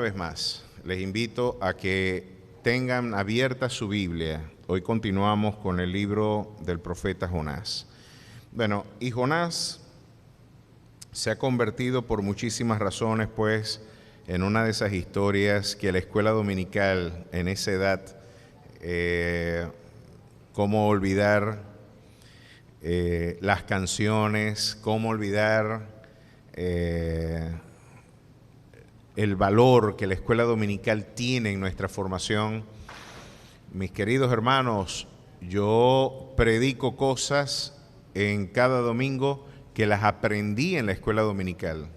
vez más, les invito a que tengan abierta su Biblia. Hoy continuamos con el libro del profeta Jonás. Bueno, y Jonás se ha convertido por muchísimas razones, pues, en una de esas historias que la escuela dominical en esa edad, cómo olvidar las canciones, cómo olvidar el valor que la escuela dominical tiene en nuestra formación. Mis queridos hermanos, yo predico cosas en cada domingo que las aprendí en la escuela dominical.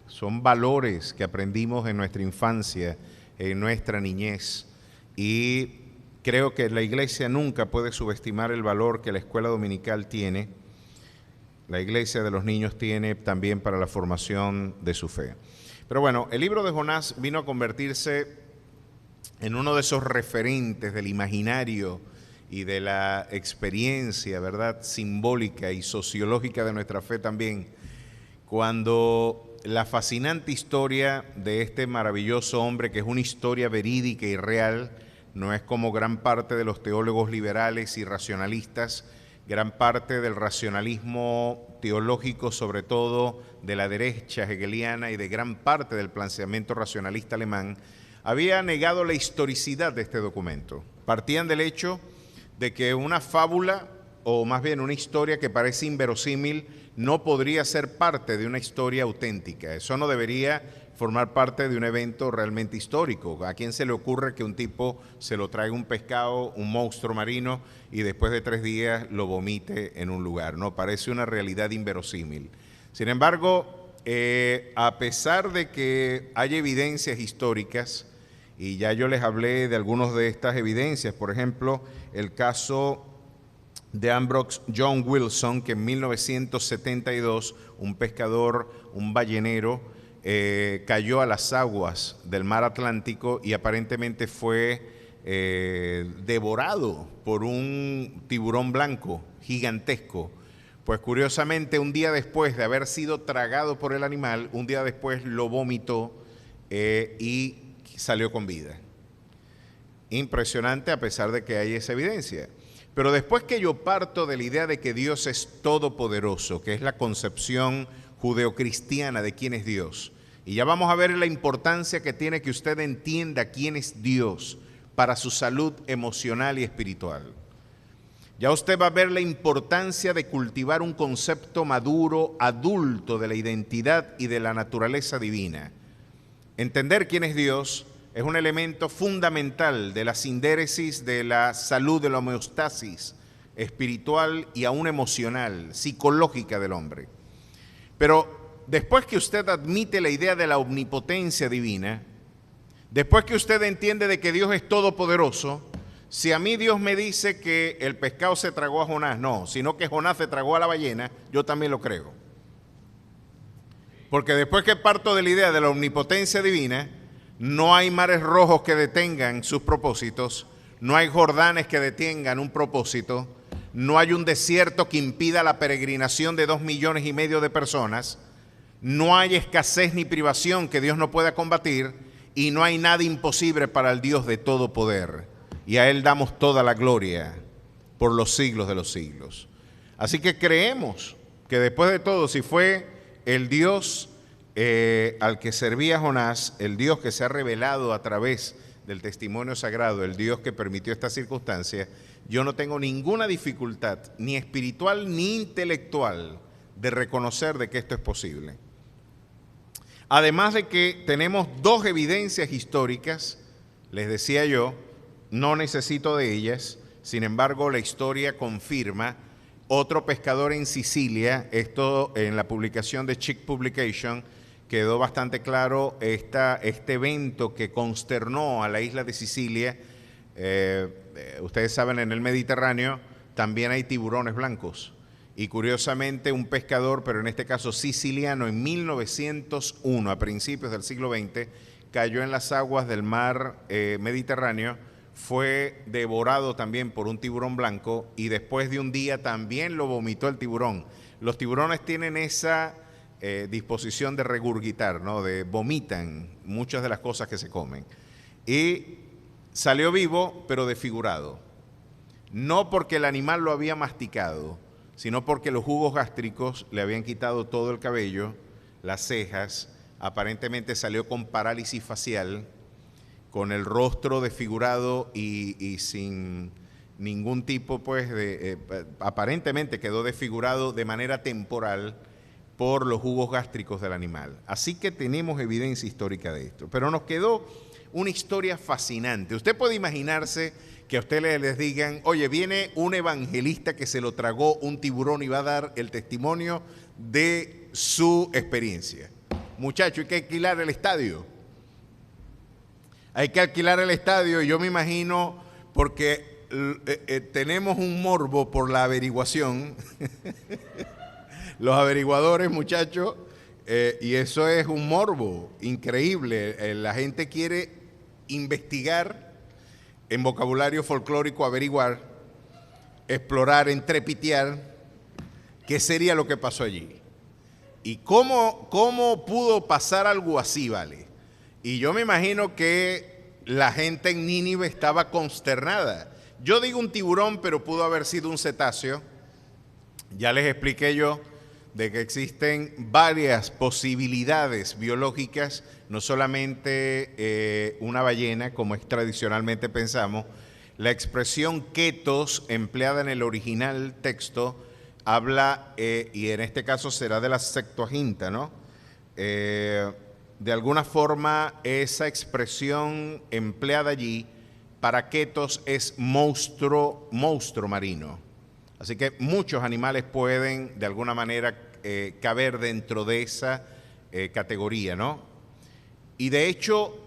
Son valores que aprendimos en nuestra infancia, en nuestra niñez. Y creo que la iglesia nunca puede subestimar el valor que la escuela dominical tiene. La iglesia de los niños tiene también para la formación de su fe. Pero bueno, el libro de Jonás vino a convertirse en uno de esos referentes del imaginario y de la experiencia, ¿verdad?, simbólica y sociológica de nuestra fe también, cuando la fascinante historia de este maravilloso hombre, que es una historia verídica y real, no es como gran parte de los teólogos liberales y racionalistas, gran parte del racionalismo teológico, sobre todo de la derecha hegeliana y de gran parte del planteamiento racionalista alemán, había negado la historicidad de este documento. Partían del hecho de que una fábula, o más bien una historia que parece inverosímil, no podría ser parte de una historia auténtica. Eso no debería formar parte de un evento realmente histórico. ¿A quién se le ocurre que un tipo se lo traiga un pescado, un monstruo marino, y después de 3 días lo vomite en un lugar? No, parece una realidad inverosímil. Sin embargo, a pesar de que hay evidencias históricas, y ya yo les hablé de algunas de estas evidencias, por ejemplo, el caso de Ambrose John Wilson, que en 1972, un pescador, un ballenero, cayó a las aguas del mar Atlántico y aparentemente fue devorado por un tiburón blanco gigantesco. Pues curiosamente, un día después de haber sido tragado por el animal, un día después lo vomitó y salió con vida. Impresionante, a pesar de que hay esa evidencia. Pero después que yo parto de la idea de que Dios es todopoderoso, que es la concepción judeocristiana de quién es Dios, y ya vamos a ver la importancia que tiene que usted entienda quién es Dios para su salud emocional y espiritual. Ya usted va a ver la importancia de cultivar un concepto maduro, adulto de la identidad y de la naturaleza divina. Entender quién es Dios es un elemento fundamental de la sindéresis, de la salud, de la homeostasis espiritual y aún emocional, psicológica del hombre. Pero después que usted admite la idea de la omnipotencia divina, después que usted entiende de que Dios es todopoderoso, si a mí Dios me dice que el pescado se tragó a Jonás, no, sino que Jonás se tragó a la ballena, yo también lo creo. Porque después que parto de la idea de la omnipotencia divina, no hay mares rojos que detengan sus propósitos, no hay Jordanes que detengan un propósito, no hay un desierto que impida la peregrinación de 2,5 millones de personas, no hay escasez ni privación que Dios no pueda combatir, y no hay nada imposible para el Dios de todo poder. Y a Él damos toda la gloria por los siglos de los siglos. Así que creemos que después de todo, si fue el Dios al que servía Jonás, el Dios que se ha revelado a través del testimonio sagrado, el Dios que permitió esta circunstancia, yo no tengo ninguna dificultad, ni espiritual ni intelectual, de reconocer de que esto es posible. Además de que tenemos 2 evidencias históricas, les decía yo, no necesito de ellas, sin embargo la historia confirma. Otro pescador en Sicilia, esto en la publicación de Chick Publication, quedó bastante claro este evento que consternó a la isla de Sicilia. Ustedes saben, en el Mediterráneo también hay tiburones blancos. Y curiosamente un pescador, pero en este caso siciliano, en 1901, a principios del siglo XX, cayó en las aguas del mar Mediterráneo, fue devorado también por un tiburón blanco y después de un día también lo vomitó el tiburón. Los tiburones tienen esa disposición de regurgitar, ¿no? Vomitan muchas de las cosas que se comen. Y salió vivo, pero desfigurado. No porque el animal lo había masticado, sino porque los jugos gástricos le habían quitado todo el cabello, las cejas, aparentemente salió con parálisis facial, con el rostro desfigurado y sin ningún tipo, pues, aparentemente quedó desfigurado de manera temporal por los jugos gástricos del animal. Así que tenemos evidencia histórica de esto. Pero nos quedó una historia fascinante. Usted puede imaginarse que a usted les digan, oye, viene un evangelista que se lo tragó un tiburón y va a dar el testimonio de su experiencia. Muchacho, hay que alquilar el estadio. Hay que alquilar el estadio y yo me imagino, porque tenemos un morbo por la averiguación. Los averiguadores, muchachos, y eso es un morbo increíble. La gente quiere investigar en vocabulario folclórico, averiguar, explorar, entrepitear qué sería lo que pasó allí. ¿Y cómo pudo pasar algo así, vale? Y yo me imagino que la gente en Nínive estaba consternada. Yo digo un tiburón, pero pudo haber sido un cetáceo. Ya les expliqué yo de que existen varias posibilidades biológicas, no solamente una ballena, como es tradicionalmente pensamos. La expresión ketos, empleada en el original texto, habla, y en este caso será de la Septuaginta, ¿no? De alguna forma, esa expresión empleada allí para ketos es monstruo marino. Así que muchos animales pueden, de alguna manera, caber dentro de esa categoría, ¿no? Y de hecho,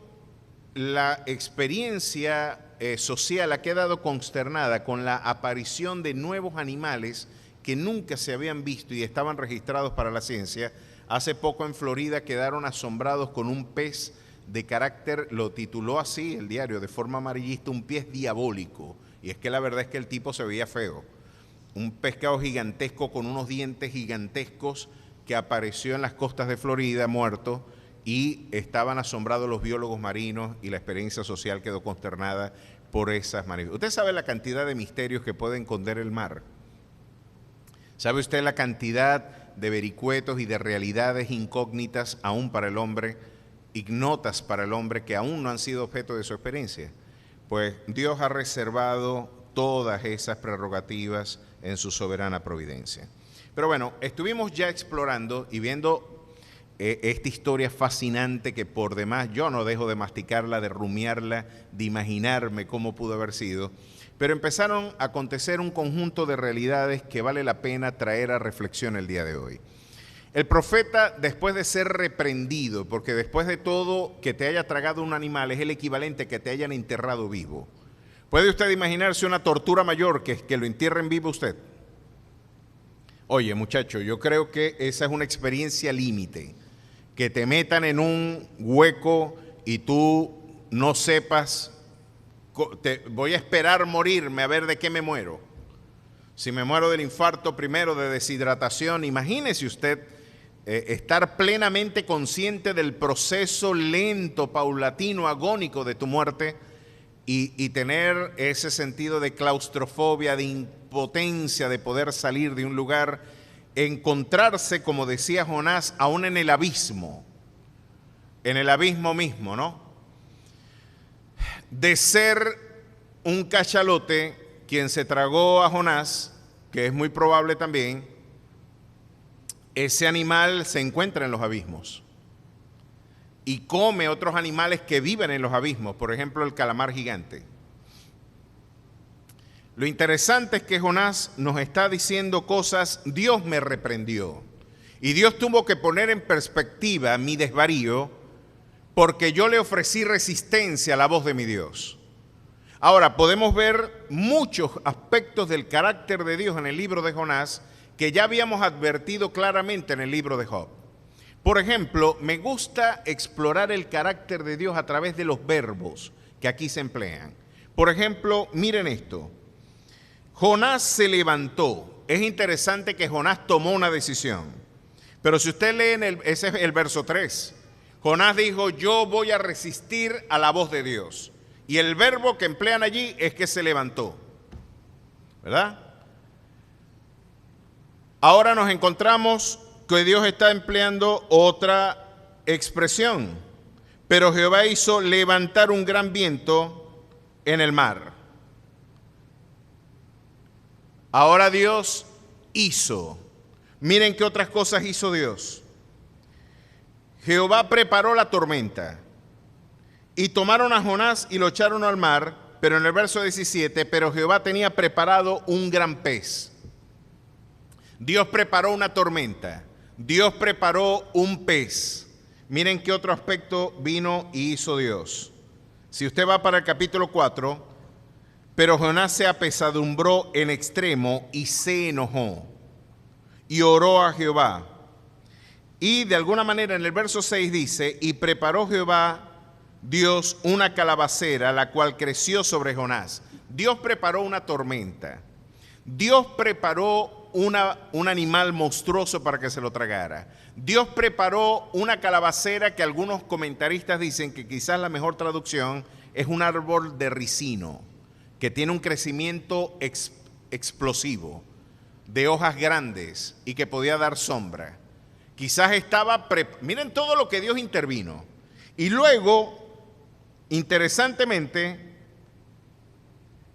la experiencia social ha quedado consternada con la aparición de nuevos animales que nunca se habían visto y estaban registrados para la ciencia. Hace poco en Florida quedaron asombrados con un pez de carácter, lo tituló así el diario, de forma amarillista, un pez diabólico. Y es que la verdad es que el tipo se veía feo. Un pescado gigantesco con unos dientes gigantescos que apareció en las costas de Florida, muerto, y estaban asombrados los biólogos marinos y la experiencia social quedó consternada por esas manifestaciones. ¿Usted sabe la cantidad de misterios que puede esconder el mar? ¿Sabe usted la cantidad de vericuetos y de realidades incógnitas aún para el hombre, ignotas para el hombre, que aún no han sido objeto de su experiencia? Pues Dios ha reservado todas esas prerrogativas en su soberana providencia. Pero bueno, estuvimos ya explorando y viendo esta historia fascinante que por demás yo no dejo de masticarla, de rumiarla, de imaginarme cómo pudo haber sido. Pero empezaron a acontecer un conjunto de realidades que vale la pena traer a reflexión el día de hoy. El profeta, después de ser reprendido, porque después de todo que te haya tragado un animal es el equivalente a que te hayan enterrado vivo. ¿Puede usted imaginarse una tortura mayor que lo entierren vivo usted? Oye, muchacho, yo creo que esa es una experiencia límite. Que te metan en un hueco y tú no sepas, voy a esperar morirme a ver de qué me muero. Si me muero del infarto primero, de deshidratación, imagínese usted estar plenamente consciente del proceso lento, paulatino, agónico de tu muerte y tener ese sentido de claustrofobia, de impotencia de poder salir de un lugar, encontrarse, como decía Jonás, aún en el abismo mismo, ¿no? De ser un cachalote quien se tragó a Jonás, que es muy probable también, ese animal se encuentra en los abismos y come otros animales que viven en los abismos, por ejemplo el calamar gigante. Lo interesante es que Jonás nos está diciendo cosas, Dios me reprendió. Y Dios tuvo que poner en perspectiva mi desvarío porque yo le ofrecí resistencia a la voz de mi Dios. Ahora, podemos ver muchos aspectos del carácter de Dios en el libro de Jonás que ya habíamos advertido claramente en el libro de Job. Por ejemplo, me gusta explorar el carácter de Dios a través de los verbos que aquí se emplean. Por ejemplo, miren esto. Jonás se levantó. Es interesante que Jonás tomó una decisión. Pero si usted lee ese es el verso 3, Jonás dijo, yo voy a resistir a la voz de Dios. Y el verbo que emplean allí es que se levantó, ¿verdad? Ahora nos encontramos que Dios está empleando otra expresión. Pero Jehová hizo levantar un gran viento en el mar. Ahora Dios hizo. Miren qué otras cosas hizo Dios. Jehová preparó la tormenta y tomaron a Jonás y lo echaron al mar, pero en el verso 17, pero Jehová tenía preparado un gran pez. Dios preparó una tormenta, Dios preparó un pez. Miren qué otro aspecto vino y hizo Dios. Si usted va para el capítulo 4, pero Jonás se apesadumbró en extremo y se enojó y oró a Jehová. Y de alguna manera en el verso 6 dice, y preparó Jehová Dios una calabacera, la cual creció sobre Jonás. Dios preparó una tormenta. Dios preparó un animal monstruoso para que se lo tragara. Dios preparó una calabacera que algunos comentaristas dicen que quizás la mejor traducción es un árbol de ricino, que tiene un crecimiento explosivo, de hojas grandes y que podía dar sombra. Quizás estaba, miren todo lo que Dios intervino. Y luego, interesantemente,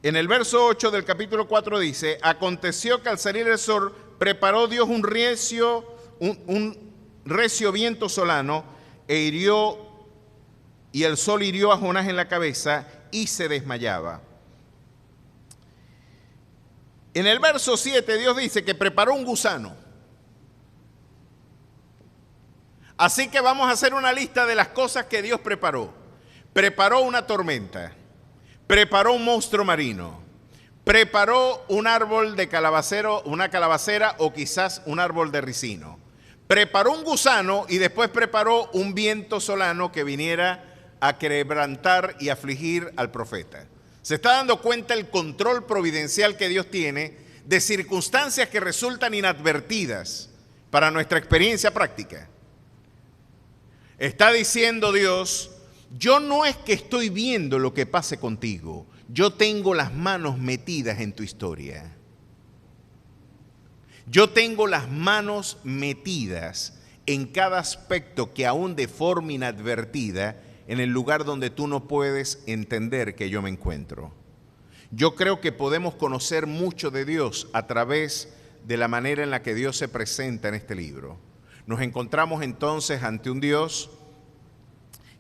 en el verso 8 del capítulo 4 dice, aconteció que al salir el sol, preparó Dios un recio viento solano, e hirió, y el sol hirió a Jonás en la cabeza, y se desmayaba. En el verso 7 Dios dice que preparó un gusano. Así que vamos a hacer una lista de las cosas que Dios preparó. Preparó una tormenta, preparó un monstruo marino, preparó un árbol de calabacero, una calabacera o quizás un árbol de ricino. Preparó un gusano y después preparó un viento solano que viniera a quebrantar y afligir al profeta. Se está dando cuenta el control providencial que Dios tiene de circunstancias que resultan inadvertidas para nuestra experiencia práctica. Está diciendo Dios, yo no es que estoy viendo lo que pase contigo, yo tengo las manos metidas en tu historia. Yo tengo las manos metidas en cada aspecto que aún de forma inadvertida, en el lugar donde tú no puedes entender que yo me encuentro. Yo creo que podemos conocer mucho de Dios a través de la manera en la que Dios se presenta en este libro. Nos encontramos entonces ante un Dios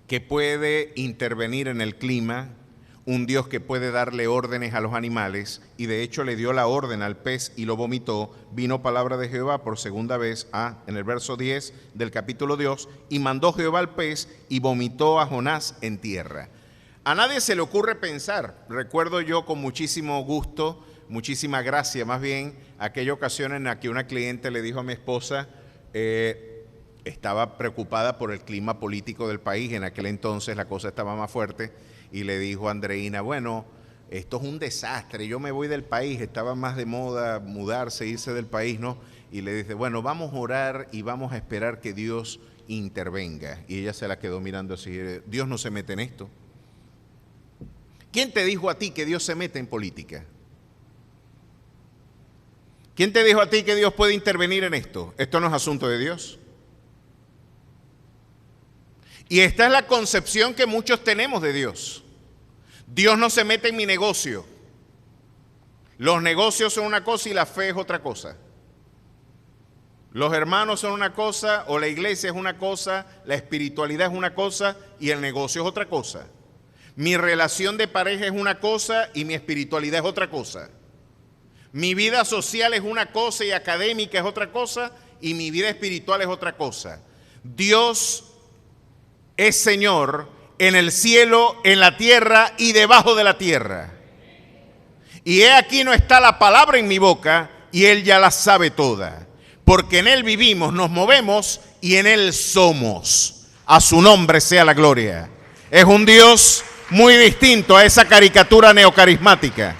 que puede intervenir en el clima, un Dios que puede darle órdenes a los animales, y de hecho le dio la orden al pez y lo vomitó. Vino palabra de Jehová por segunda vez, en el verso 10 del capítulo 2, y mandó Jehová al pez y vomitó a Jonás en tierra. A nadie se le ocurre pensar, recuerdo yo con muchísimo gusto, muchísima gracia más bien, aquella ocasión en la que una cliente le dijo a mi esposa, estaba preocupada por el clima político del país, en aquel entonces la cosa estaba más fuerte, y le dijo a Andreina, bueno, esto es un desastre, yo me voy del país, estaba más de moda mudarse, irse del país, ¿no? Y le dice, bueno, vamos a orar y vamos a esperar que Dios intervenga. Y ella se la quedó mirando así, Dios no se mete en esto. ¿Quién te dijo a ti que Dios se mete en política? ¿Quién te dijo a ti que Dios puede intervenir en esto? Esto no es asunto de Dios. Y esta es la concepción que muchos tenemos de Dios. Dios no se mete en mi negocio. Los negocios son una cosa y la fe es otra cosa. Los hermanos son una cosa, o la iglesia es una cosa, la espiritualidad es una cosa y el negocio es otra cosa. Mi relación de pareja es una cosa y mi espiritualidad es otra cosa. Mi vida social es una cosa y académica es otra cosa y mi vida espiritual es otra cosa. Dios es Señor en el cielo, en la tierra y debajo de la tierra. Y he aquí no está la palabra en mi boca y Él ya la sabe toda. Porque en Él vivimos, nos movemos y en Él somos. A su nombre sea la gloria. Es un Dios muy distinto a esa caricatura neocarismática.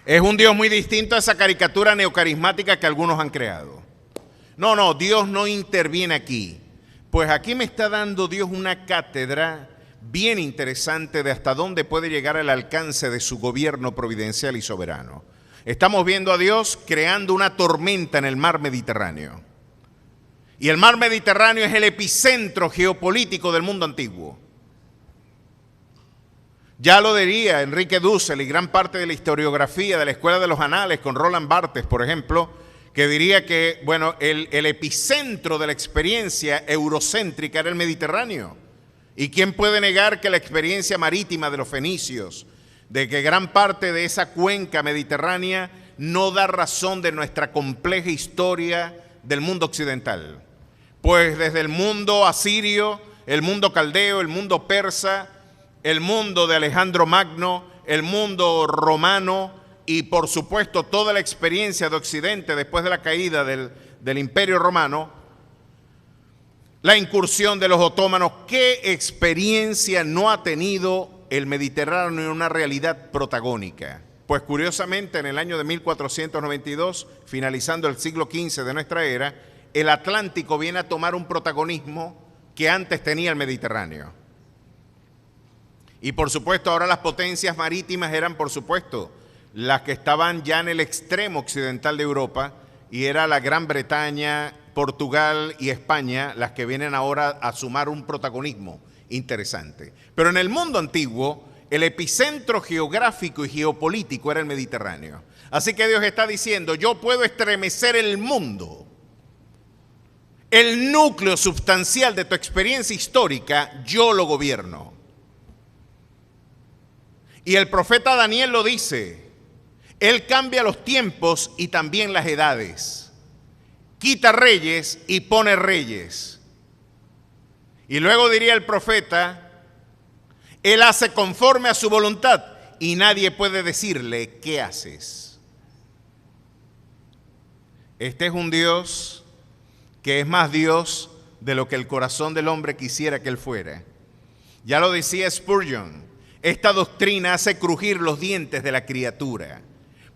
Es un Dios muy distinto a esa caricatura neocarismática que algunos han creado. no, Dios no interviene aquí. Pues aquí me está dando Dios una cátedra bien interesante de hasta dónde puede llegar el alcance de su gobierno providencial y soberano. Estamos viendo a Dios creando una tormenta en el mar Mediterráneo. Y el mar Mediterráneo es el epicentro geopolítico del mundo antiguo. Ya lo diría Enrique Dussel y gran parte de la historiografía de la Escuela de los Anales con Roland Barthes, por ejemplo, que diría que, bueno, el epicentro de la experiencia eurocéntrica era el Mediterráneo. ¿Y quién puede negar que la experiencia marítima de los fenicios, de que gran parte de esa cuenca mediterránea no da razón de nuestra compleja historia del mundo occidental? Pues desde el mundo asirio, el mundo caldeo, el mundo persa, el mundo de Alejandro Magno, el mundo romano y por supuesto toda la experiencia de Occidente después de la caída del Imperio Romano, la incursión de los otomanos, ¿qué experiencia no ha tenido el Mediterráneo en una realidad protagónica? Pues curiosamente en el año de 1492, finalizando el siglo XV de nuestra era, el Atlántico viene a tomar un protagonismo que antes tenía el Mediterráneo. Y por supuesto ahora las potencias marítimas eran por supuesto las que estaban ya en el extremo occidental de Europa y era la Gran Bretaña, Portugal y España las que vienen ahora a sumar un protagonismo interesante. Pero en el mundo antiguo el epicentro geográfico y geopolítico era el Mediterráneo. Así que Dios está diciendo, yo puedo estremecer el mundo. El núcleo sustancial de tu experiencia histórica, yo lo gobierno. Y el profeta Daniel lo dice, él cambia los tiempos y también las edades, quita reyes y pone reyes. Y luego diría el profeta, él hace conforme a su voluntad y nadie puede decirle, ¿qué haces? Este es un Dios que es más Dios de lo que el corazón del hombre quisiera que él fuera. Ya lo decía Spurgeon. Esta doctrina hace crujir los dientes de la criatura,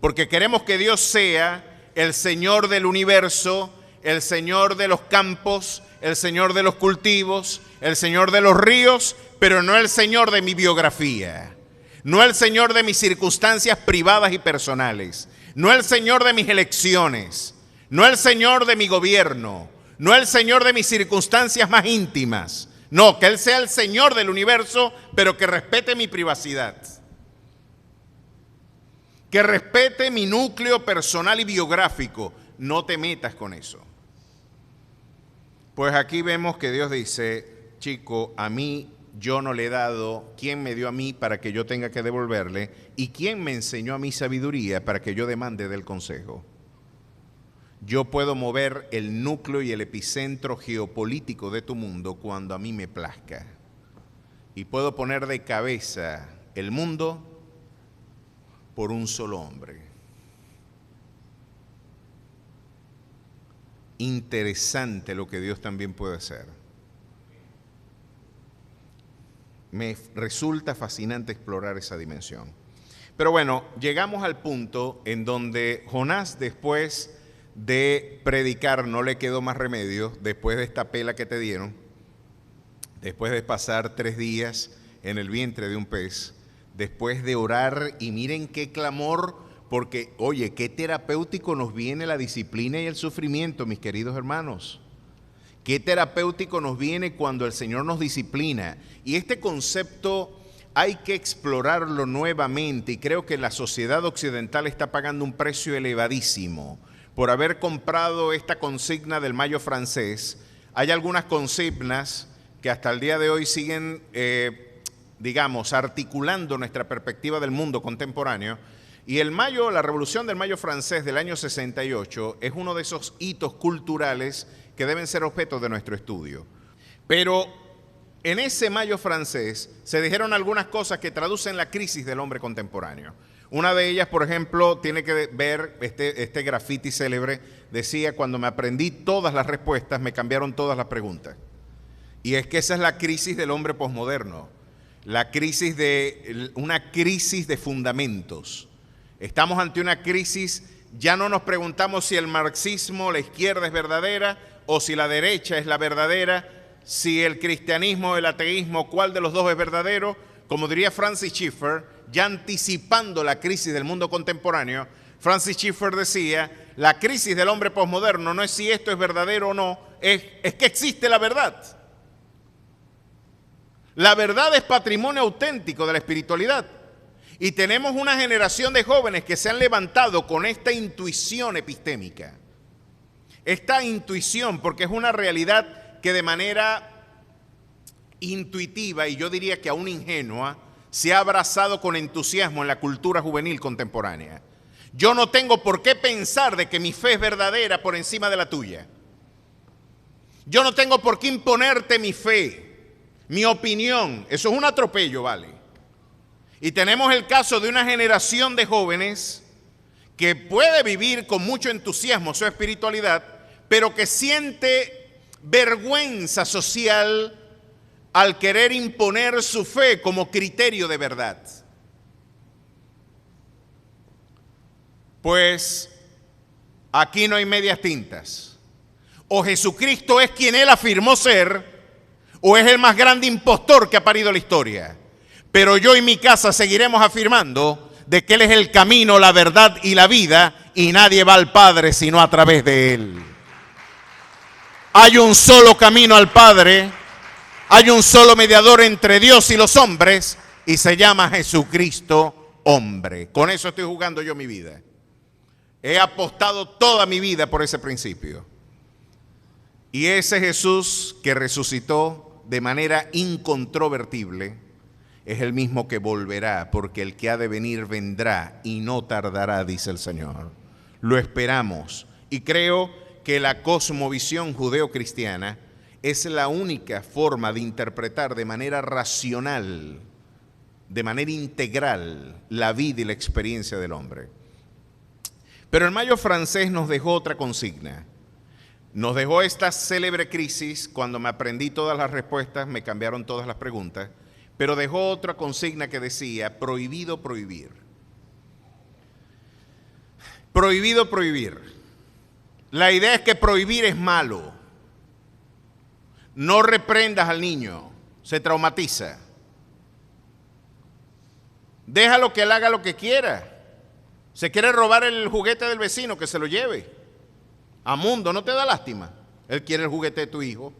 porque queremos que Dios sea el Señor del universo, el Señor de los campos, el Señor de los cultivos, el Señor de los ríos, pero no el Señor de mi biografía, no el Señor de mis circunstancias privadas y personales, no el Señor de mis elecciones, no el Señor de mi gobierno, no el Señor de mis circunstancias más íntimas. No, que Él sea el Señor del universo, pero que respete mi privacidad. Que respete mi núcleo personal y biográfico. No te metas con eso. Pues aquí vemos que Dios dice, chico, a mí yo no le he dado, ¿quién me dio a mí para que yo tenga que devolverle? ¿Y quién me enseñó a mí sabiduría para que yo demande del consejo? Yo puedo mover el núcleo y el epicentro geopolítico de tu mundo cuando a mí me plazca. Y puedo poner de cabeza el mundo por un solo hombre. Interesante lo que Dios también puede hacer. Me resulta fascinante explorar esa dimensión. Pero bueno, llegamos al punto en donde Jonás, después de predicar, no le quedó más remedio, después de esta pela que te dieron, después de pasar 3 días en el vientre de un pez, después de orar, y miren qué clamor, porque, oye, qué terapéutico nos viene la disciplina y el sufrimiento, mis queridos hermanos. Qué terapéutico nos viene cuando el Señor nos disciplina. Y este concepto hay que explorarlo nuevamente, y creo que la sociedad occidental está pagando un precio elevadísimo por haber comprado esta consigna del Mayo francés. Hay algunas consignas que hasta el día de hoy siguen, digamos, articulando nuestra perspectiva del mundo contemporáneo. Y el Mayo, la Revolución del Mayo francés del año 68 es uno de esos hitos culturales que deben ser objeto de nuestro estudio. Pero en ese Mayo francés se dijeron algunas cosas que traducen la crisis del hombre contemporáneo. Una de ellas, por ejemplo, tiene que ver, este grafiti célebre, decía, cuando me aprendí todas las respuestas, me cambiaron todas las preguntas. Y es que esa es la crisis del hombre posmoderno, una crisis de fundamentos. Estamos ante una crisis Ya no nos preguntamos si el marxismo, la izquierda es verdadera o si la derecha es la verdadera, si el cristianismo o el ateísmo, cuál de los dos es verdadero. Como diría Francis Schaeffer, ya anticipando la crisis del mundo contemporáneo, Francis Schaeffer decía, la crisis del hombre posmoderno no es si esto es verdadero o no, es que existe la verdad. La verdad es patrimonio auténtico de la espiritualidad. Y tenemos una generación de jóvenes que se han levantado con esta intuición epistémica. Esta intuición, porque es una realidad que de manera intuitiva, y yo diría que aún ingenua, se ha abrazado con entusiasmo en la cultura juvenil contemporánea. Yo no tengo por qué pensar de que mi fe es verdadera por encima de la tuya. Yo no tengo por qué imponerte mi fe, mi opinión. Eso es un atropello, ¿vale? Y tenemos el caso de una generación de jóvenes que puede vivir con mucho entusiasmo su espiritualidad, pero que siente vergüenza social al querer imponer su fe como criterio de verdad. Pues aquí no hay medias tintas. O Jesucristo es quien Él afirmó ser, o es el más grande impostor que ha parido la historia. Pero yo y mi casa seguiremos afirmando de que Él es el camino, la verdad y la vida, y nadie va al Padre sino a través de Él. Hay un solo camino al Padre, hay un solo mediador entre Dios y los hombres, y se llama Jesucristo hombre. Con eso estoy jugando yo mi vida. He apostado toda mi vida por ese principio. Y ese Jesús que resucitó de manera incontrovertible es el mismo que volverá, porque el que ha de venir vendrá y no tardará, dice el Señor. Lo esperamos y creo que la cosmovisión judeo-cristiana es la única forma de interpretar de manera racional, de manera integral, la vida y la experiencia del hombre. Pero el Mayo francés nos dejó otra consigna. Nos dejó esta célebre crisis. Cuando me aprendí todas las respuestas, me cambiaron todas las preguntas. Pero dejó otra consigna que decía, prohibido prohibir. Prohibido prohibir. La idea es que prohibir es malo. No reprendas al niño, se traumatiza. Déjalo que él haga lo que quiera. Se quiere robar el juguete del vecino, que se lo lleve. A mundo, ¿no te da lástima? Él quiere el juguete de tu hijo.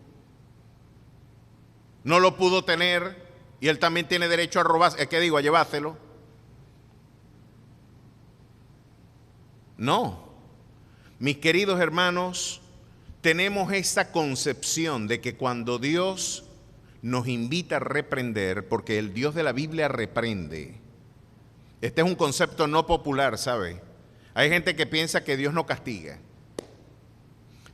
No lo pudo tener y él también tiene derecho a robar, a llevárselo. No. Mis queridos hermanos, tenemos esa concepción de que cuando Dios nos invita a reprender, porque el Dios de la Biblia reprende. Este es un concepto no popular, ¿sabe? Hay gente que piensa que Dios no castiga.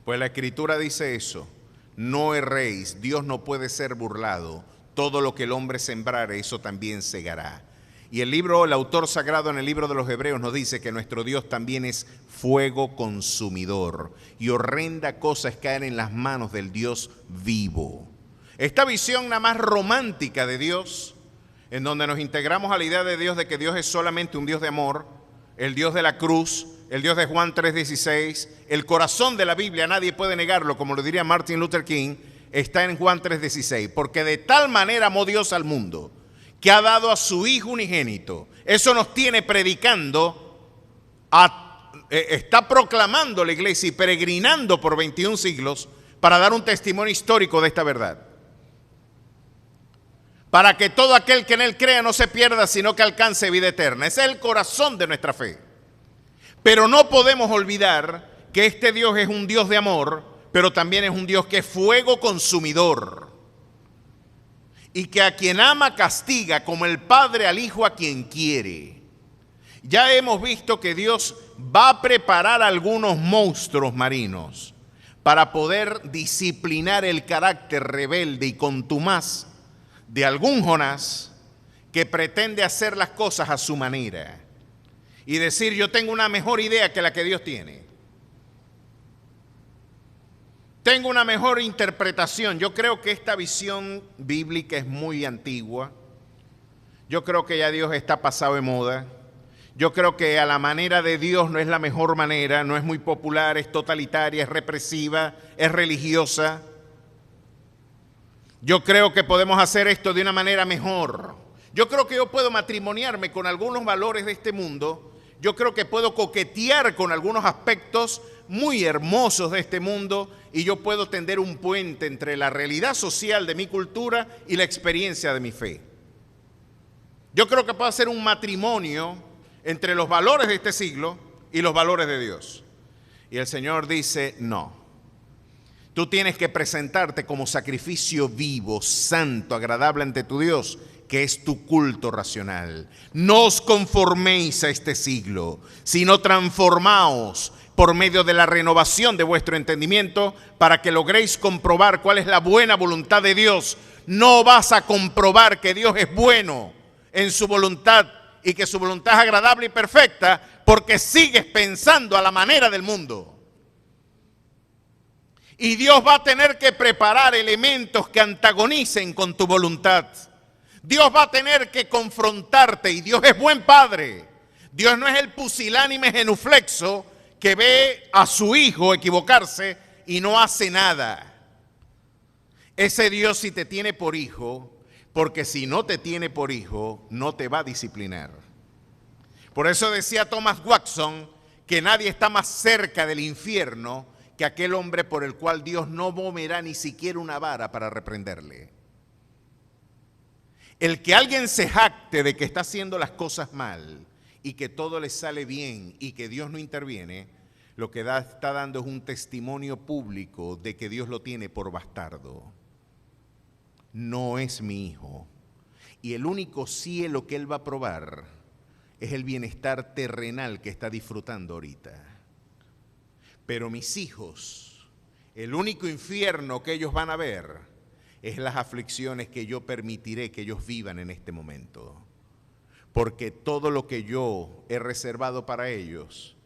Pues la Escritura dice eso. No erréis, Dios no puede ser burlado. Todo lo que el hombre sembrare, eso también segará. Y el autor sagrado en el libro de los Hebreos nos dice que nuestro Dios también es fuego consumidor. Y horrenda cosa es caer en las manos del Dios vivo. Esta visión nada más romántica de Dios, en donde nos integramos a la idea de Dios de que Dios es solamente un Dios de amor, el Dios de la cruz, el Dios de Juan 3:16, el corazón de la Biblia, nadie puede negarlo, como lo diría Martin Luther King, está en Juan 3:16, porque de tal manera amó Dios al mundo, que ha dado a su Hijo unigénito. Eso nos tiene predicando, está proclamando la iglesia y peregrinando por 21 siglos para dar un testimonio histórico de esta verdad. Para que todo aquel que en Él crea no se pierda, sino que alcance vida eterna. Ese es el corazón de nuestra fe. Pero no podemos olvidar que este Dios es un Dios de amor, pero también es un Dios que es fuego consumidor. Y que a quien ama castiga, como el Padre al Hijo a quien quiere. Ya hemos visto que Dios va a preparar algunos monstruos marinos para poder disciplinar el carácter rebelde y contumaz de algún Jonás que pretende hacer las cosas a su manera y decir yo tengo una mejor idea que la que Dios tiene. Tengo una mejor interpretación. Yo creo que esta visión bíblica es muy antigua. Yo creo que ya Dios está pasado de moda. Yo creo que a la manera de Dios no es la mejor manera, no es muy popular, es totalitaria, es represiva, es religiosa. Yo creo que podemos hacer esto de una manera mejor. Yo creo que yo puedo matrimoniarme con algunos valores de este mundo. Yo creo que puedo coquetear con algunos aspectos muy hermosos de este mundo y yo puedo tender un puente entre la realidad social de mi cultura y la experiencia de mi fe. Yo creo que puedo hacer un matrimonio entre los valores de este siglo y los valores de Dios. Y el Señor dice, no. Tú tienes que presentarte como sacrificio vivo, santo, agradable ante tu Dios, que es tu culto racional. No os conforméis a este siglo, sino transformaos por medio de la renovación de vuestro entendimiento para que logréis comprobar cuál es la buena voluntad de Dios. No vas a comprobar que Dios es bueno en su voluntad y que su voluntad es agradable y perfecta porque sigues pensando a la manera del mundo. Y Dios va a tener que preparar elementos que antagonicen con tu voluntad. Dios va a tener que confrontarte y Dios es buen padre. Dios no es el pusilánime genuflexo que ve a su hijo equivocarse y no hace nada. Ese Dios sí te tiene por hijo, porque si no te tiene por hijo, no te va a disciplinar. Por eso decía Thomas Watson que nadie está más cerca del infierno que aquel hombre por el cual Dios no moverá ni siquiera una vara para reprenderle. El que alguien se jacte de que está haciendo las cosas mal y que todo le sale bien y que Dios no interviene, lo que está dando es un testimonio público de que Dios lo tiene por bastardo. No es mi hijo. Y el único cielo que él va a probar es el bienestar terrenal que está disfrutando ahorita. Pero mis hijos, el único infierno que ellos van a ver es las aflicciones que yo permitiré que ellos vivan en este momento. Porque todo lo que yo he reservado para ellos,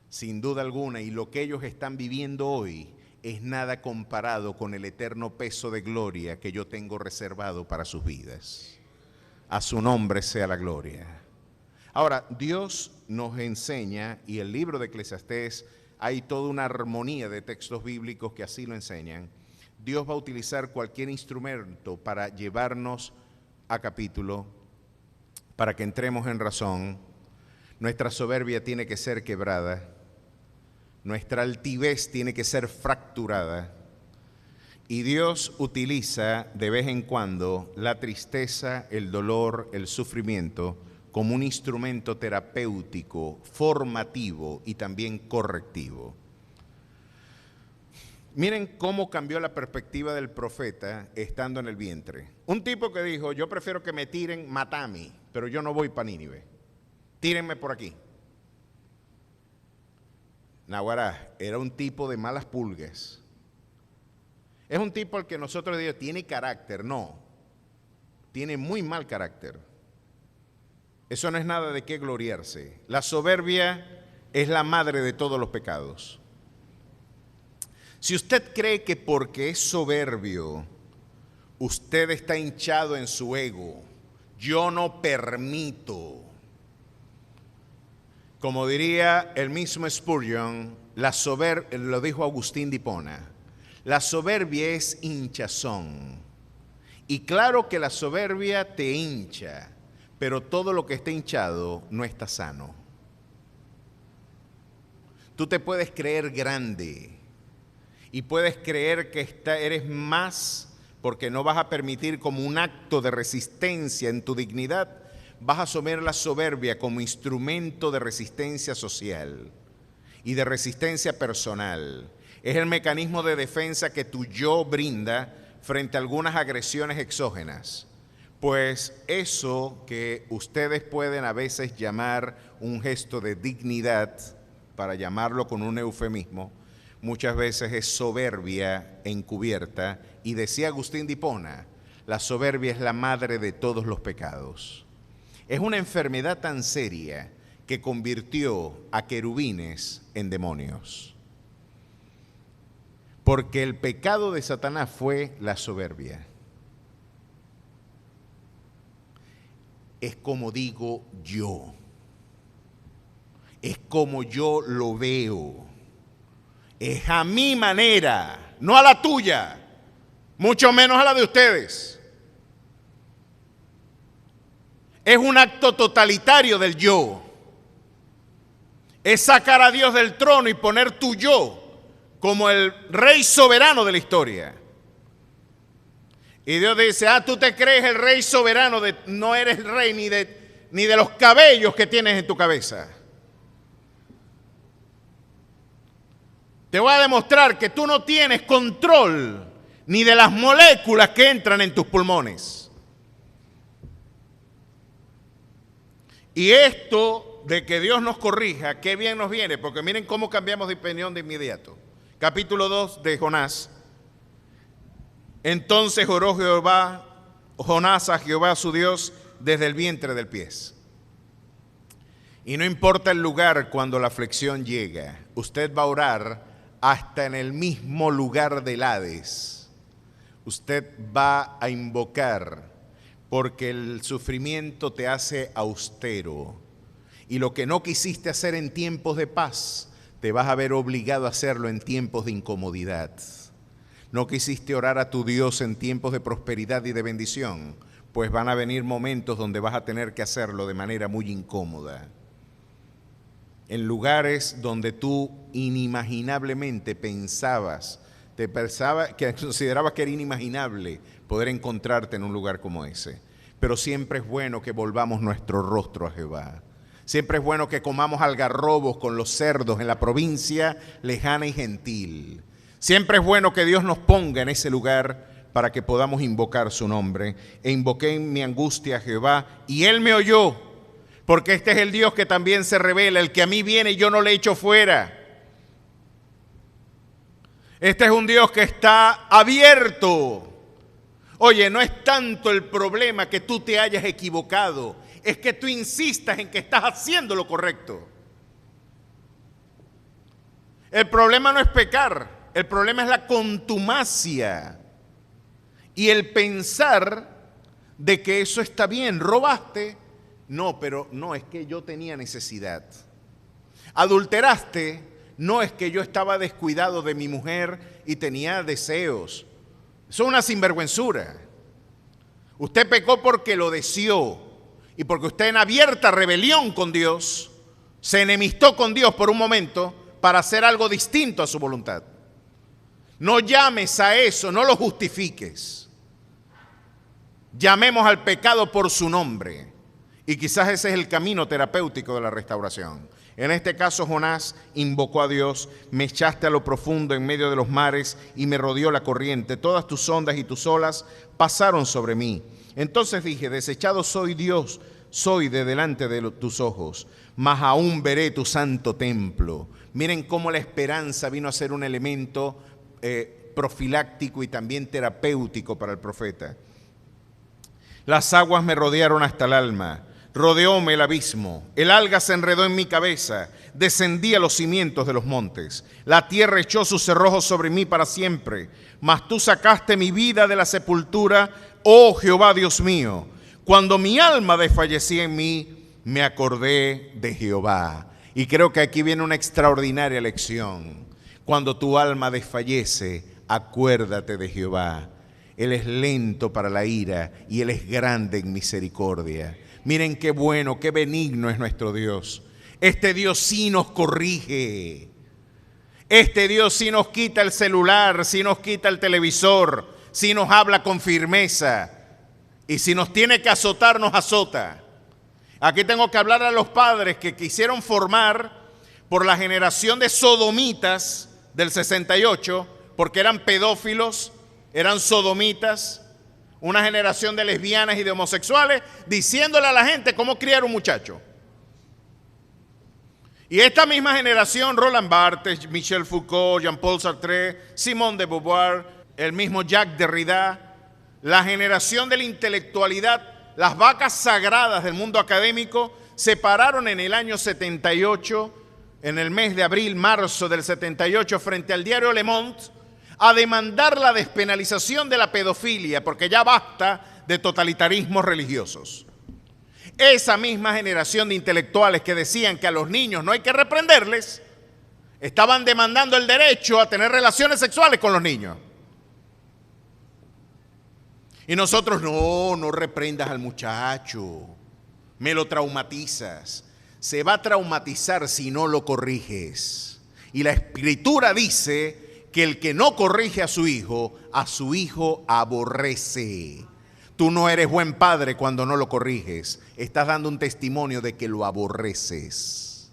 sin duda alguna, y lo que ellos están viviendo hoy, es nada comparado con el eterno peso de gloria que yo tengo reservado para sus vidas. A su nombre sea la gloria. Ahora, Dios nos enseña, y el libro de Eclesiastés, hay toda una armonía de textos bíblicos que así lo enseñan. Dios va a utilizar cualquier instrumento para llevarnos a capítulo, para que entremos en razón. Nuestra soberbia tiene que ser quebrada. Nuestra altivez tiene que ser fracturada. Y Dios utiliza de vez en cuando la tristeza, el dolor, el sufrimiento como un instrumento terapéutico, formativo y también correctivo. Miren cómo cambió la perspectiva del profeta estando en el vientre. Un tipo que dijo, yo prefiero que me tiren Matami, pero yo no voy para Nínive. Tírenme por aquí. Naguará, era un tipo de malas pulgas. Es un tipo al que nosotros decimos, tiene carácter. No, tiene muy mal carácter. Eso no es nada de qué gloriarse. La soberbia es la madre de todos los pecados. Si usted cree que porque es soberbio, usted está hinchado en su ego, yo no permito. Como diría el mismo Spurgeon, lo dijo Agustín de Hipona, la soberbia es hinchazón. Y claro que la soberbia te hincha, pero todo lo que está hinchado no está sano. Tú te puedes creer grande y puedes creer que eres más porque no vas a permitir como un acto de resistencia en tu dignidad, vas a asumir la soberbia como instrumento de resistencia social y de resistencia personal. Es el mecanismo de defensa que tu yo brinda frente a algunas agresiones exógenas. Pues eso que ustedes pueden a veces llamar un gesto de dignidad, para llamarlo con un eufemismo, muchas veces es soberbia encubierta. Y decía Agustín de Hipona, la soberbia es la madre de todos los pecados. Es una enfermedad tan seria que convirtió a querubines en demonios. Porque el pecado de Satanás fue la soberbia. Es como digo yo. es como yo lo veo. Es a mi manera, no a la tuya, mucho menos a la de ustedes. Es un acto totalitario del yo. Es sacar a Dios del trono y poner tu yo como el rey soberano de la historia. Y Dios dice, tú te crees el rey soberano, no eres el rey ni de los cabellos que tienes en tu cabeza. Te voy a demostrar que tú no tienes control ni de las moléculas que entran en tus pulmones. Y esto de que Dios nos corrija, qué bien nos viene, porque miren cómo cambiamos de opinión de inmediato. Capítulo 2 de Jonás. Entonces oró Jonás a Jehová su Dios desde el vientre del pie. Y no importa el lugar cuando la aflicción llega, usted va a orar hasta en el mismo lugar del Hades. Usted va a invocar, porque el sufrimiento te hace austero. Y lo que no quisiste hacer en tiempos de paz, te vas a ver obligado a hacerlo en tiempos de incomodidad. No quisiste orar a tu Dios en tiempos de prosperidad y de bendición, pues van a venir momentos donde vas a tener que hacerlo de manera muy incómoda. En lugares donde tú inimaginablemente que considerabas que era inimaginable poder encontrarte en un lugar como ese. Pero siempre es bueno que volvamos nuestro rostro a Jehová. Siempre es bueno que comamos algarrobos con los cerdos en la provincia lejana y gentil. Siempre es bueno que Dios nos ponga en ese lugar para que podamos invocar su nombre. E invoqué en mi angustia a Jehová y Él me oyó, porque este es el Dios que también se revela, el que a mí viene y yo no le echo fuera. Este es un Dios que está abierto. Oye, no es tanto el problema que tú te hayas equivocado, es que tú insistas en que estás haciendo lo correcto. El problema no es pecar. El problema es la contumacia y el pensar de que eso está bien. ¿Robaste? No, pero no, es que yo tenía necesidad. ¿Adulteraste? No, es que yo estaba descuidado de mi mujer y tenía deseos. Eso es una sinvergüenzura. Usted pecó porque lo deseó y porque usted en abierta rebelión con Dios se enemistó con Dios por un momento para hacer algo distinto a su voluntad. No llames a eso, no lo justifiques. Llamemos al pecado por su nombre. Y quizás ese es el camino terapéutico de la restauración. En este caso, Jonás invocó a Dios: me echaste a lo profundo en medio de los mares y me rodeó la corriente. Todas tus ondas y tus olas pasaron sobre mí. Entonces dije: desechado soy, Dios, soy de delante de tus ojos, mas aún veré tu santo templo. Miren cómo la esperanza vino a ser un elemento profiláctico y también terapéutico para el profeta. Las aguas me rodearon hasta el alma, rodeóme el abismo, el alga se enredó en mi cabeza, descendí a los cimientos de los montes, la tierra echó sus cerrojos sobre mí para siempre, mas tú sacaste mi vida de la sepultura, oh Jehová Dios mío. Cuando mi alma desfallecía en mí, me acordé de Jehová. Y creo que aquí viene una extraordinaria lección. Cuando tu alma desfallece, acuérdate de Jehová. Él es lento para la ira y Él es grande en misericordia. Miren qué bueno, qué benigno es nuestro Dios. Este Dios sí nos corrige. Este Dios sí nos quita el celular, sí nos quita el televisor, sí nos habla con firmeza. Y si nos tiene que azotar, nos azota. Aquí tengo que hablar a los padres que quisieron formar por la generación de sodomitas del 68, porque eran pedófilos, eran sodomitas, una generación de lesbianas y de homosexuales, diciéndole a la gente cómo criar un muchacho. Y esta misma generación, Roland Barthes, Michel Foucault, Jean-Paul Sartre, Simone de Beauvoir, el mismo Jacques Derrida, la generación de la intelectualidad, las vacas sagradas del mundo académico, se pararon en el año 78, en el mes de abril, marzo del 78, frente al diario Le Monde, a demandar la despenalización de la pedofilia, porque ya basta de totalitarismos religiosos. Esa misma generación de intelectuales que decían que a los niños no hay que reprenderles, estaban demandando el derecho a tener relaciones sexuales con los niños. Y nosotros, no reprendas al muchacho, me lo traumatizas. Se va a traumatizar si no lo corriges. Y la Escritura dice que el que no corrige a su hijo aborrece. Tú no eres buen padre cuando no lo corriges. Estás dando un testimonio de que lo aborreces.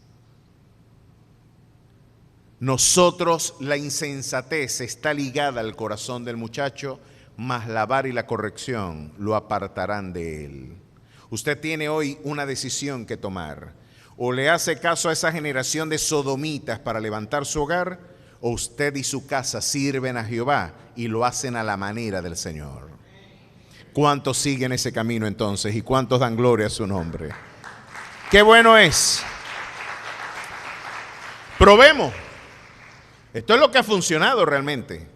Nosotros, la insensatez está ligada al corazón del muchacho, mas la vara y la corrección lo apartarán de él. Usted tiene hoy una decisión que tomar. O le hace caso a esa generación de sodomitas para levantar su hogar, o usted y su casa sirven a Jehová y lo hacen a la manera del Señor. ¿Cuántos siguen ese camino entonces y cuántos dan gloria a su nombre? ¡Qué bueno es! Probemos. Esto es lo que ha funcionado realmente.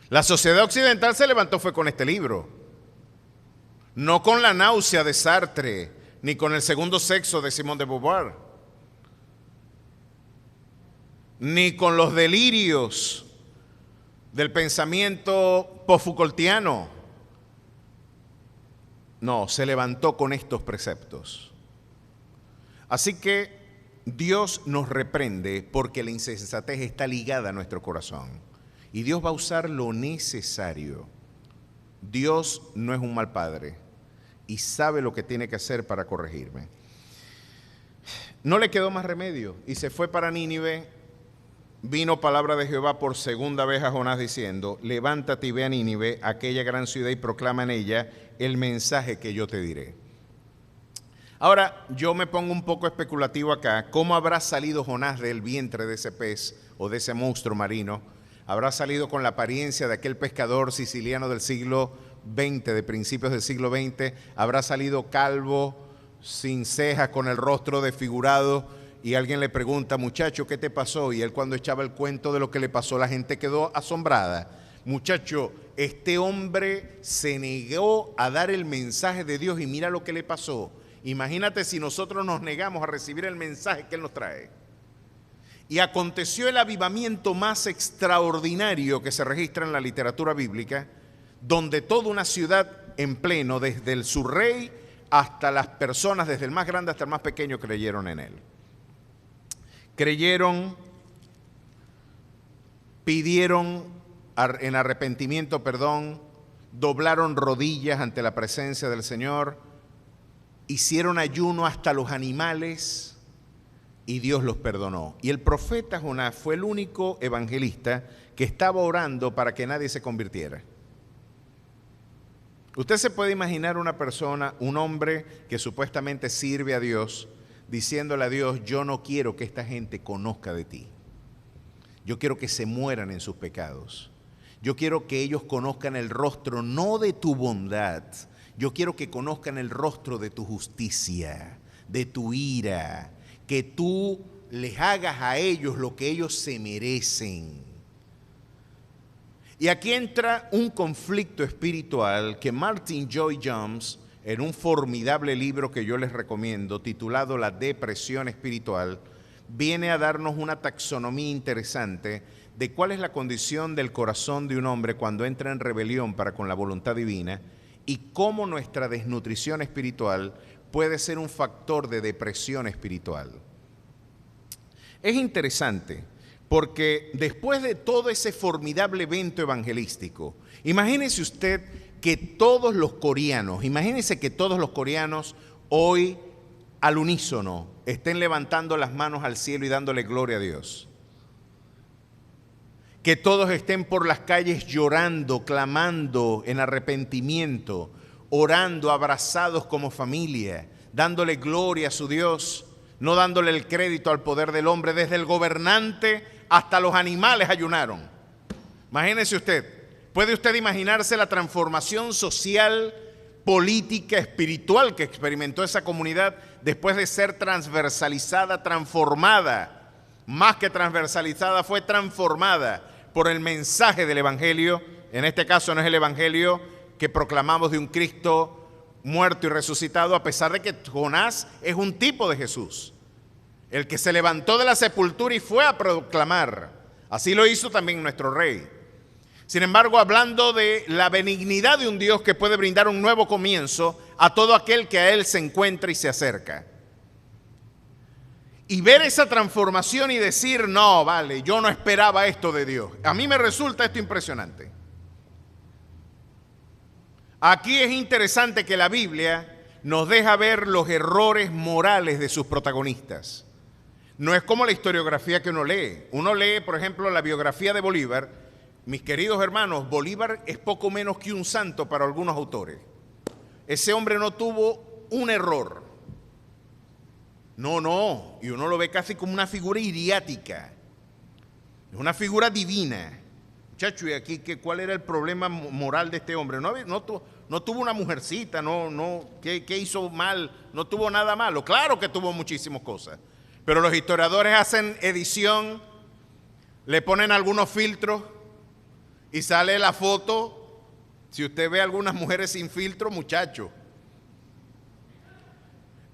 La sociedad occidental se levantó fue con este libro. No con la náusea de Sartre, ni con el segundo sexo de Simone de Beauvoir, ni con los delirios del pensamiento post-Foucaultiano. No, se levantó con estos preceptos. Así que Dios nos reprende porque la insensatez está ligada a nuestro corazón. Y Dios va a usar lo necesario. Dios no es un mal padre y sabe lo que tiene que hacer para corregirme. No le quedó más remedio y se fue para Nínive. Vino palabra de Jehová por segunda vez a Jonás diciendo: levántate y ve a Nínive, aquella gran ciudad, y proclama en ella el mensaje que yo te diré. Ahora, yo me pongo un poco especulativo acá. ¿Cómo habrá salido Jonás del vientre de ese pez o de ese monstruo marino? ¿Habrá salido con la apariencia de aquel pescador siciliano del siglo XX, de principios del siglo XX? ¿Habrá salido calvo, sin cejas, con el rostro desfigurado? Y alguien le pregunta: muchacho, ¿qué te pasó? Y él, cuando echaba el cuento de lo que le pasó, la gente quedó asombrada. Muchacho, este hombre se negó a dar el mensaje de Dios y mira lo que le pasó. Imagínate si nosotros nos negamos a recibir el mensaje que Él nos trae. Y aconteció el avivamiento más extraordinario que se registra en la literatura bíblica, donde toda una ciudad en pleno, desde su rey hasta las personas, desde el más grande hasta el más pequeño, creyeron en Él. Creyeron, pidieron en arrepentimiento perdón, doblaron rodillas ante la presencia del Señor, hicieron ayuno hasta los animales y Dios los perdonó. Y el profeta Jonás fue el único evangelista que estaba orando para que nadie se convirtiera. Usted se puede imaginar una persona, un hombre que supuestamente sirve a Dios, diciéndole a Dios: yo no quiero que esta gente conozca de ti. Yo quiero que se mueran en sus pecados. Yo quiero que ellos conozcan el rostro no de tu bondad. Yo quiero que conozcan el rostro de tu justicia, de tu ira, que tú les hagas a ellos lo que ellos se merecen. Y aquí entra un conflicto espiritual que Martin Lloyd-Jones, en un formidable libro que yo les recomiendo, titulado La Depresión Espiritual, viene a darnos una taxonomía interesante de cuál es la condición del corazón de un hombre cuando entra en rebelión para con la voluntad divina y cómo nuestra desnutrición espiritual puede ser un factor de depresión espiritual. Es interesante porque después de todo ese formidable evento evangelístico, imagínese usted que todos los coreanos hoy al unísono estén levantando las manos al cielo y dándole gloria a Dios. Que todos estén por las calles llorando, clamando en arrepentimiento, orando, abrazados como familia, dándole gloria a su Dios, no dándole el crédito al poder del hombre. Desde el gobernante hasta los animales ayunaron. Imagínese usted, ¿puede usted imaginarse la transformación social, política, espiritual que experimentó esa comunidad después de ser transversalizada, transformada? Más que transversalizada, fue transformada por el mensaje del Evangelio. En este caso no es el Evangelio que proclamamos de un Cristo muerto y resucitado, a pesar de que Jonás es un tipo de Jesús, el que se levantó de la sepultura y fue a proclamar. Así lo hizo también nuestro rey. Sin embargo, hablando de la benignidad de un Dios que puede brindar un nuevo comienzo a todo aquel que a Él se encuentra y se acerca. Y ver esa transformación y decir, no, vale, yo no esperaba esto de Dios. A mí me resulta esto impresionante. Aquí es interesante que la Biblia nos deja ver los errores morales de sus protagonistas. No es como la historiografía que uno lee. Uno lee, por ejemplo, la biografía de Bolívar. Mis queridos hermanos, Bolívar es poco menos que un santo para algunos autores. Ese hombre no tuvo un error. No, y uno lo ve casi como una figura idiática. Es una figura divina. Muchacho, ¿y aquí cuál era el problema moral de este hombre? No tuvo una mujercita, ¿qué hizo mal? No tuvo nada malo. Claro que tuvo muchísimas cosas. Pero los historiadores hacen edición, le ponen algunos filtros y sale la foto. Si usted ve algunas mujeres sin filtro, muchacho.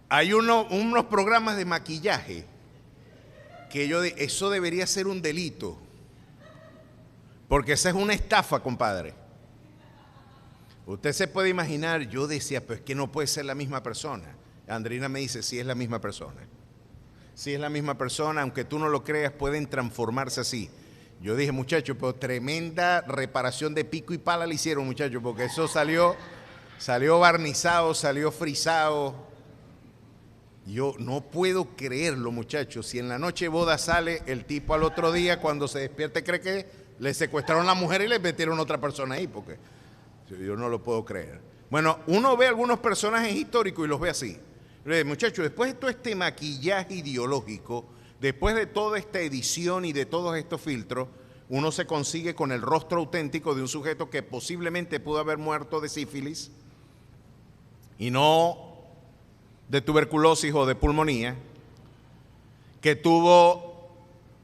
Hay unos programas de maquillaje que eso debería ser un delito. Porque esa es una estafa, compadre. Usted se puede imaginar, yo decía, pues que no puede ser la misma persona. Andrina me dice, sí es la misma persona. Sí es la misma persona, aunque tú no lo creas, pueden transformarse así. Yo dije, muchachos, pero tremenda reparación de pico y pala le hicieron, muchachos, porque eso salió barnizado, salió frisado. Yo no puedo creerlo, muchachos. Si en la noche de boda sale el tipo al otro día, cuando se despierte, cree que le secuestraron a la mujer y le metieron a otra persona ahí, porque yo no lo puedo creer. Bueno, uno ve algunos personajes históricos y los ve así. Muchachos, después de todo este maquillaje ideológico, después de toda esta edición y de todos estos filtros, uno se consigue con el rostro auténtico de un sujeto que posiblemente pudo haber muerto de sífilis y no de tuberculosis o de pulmonía, que tuvo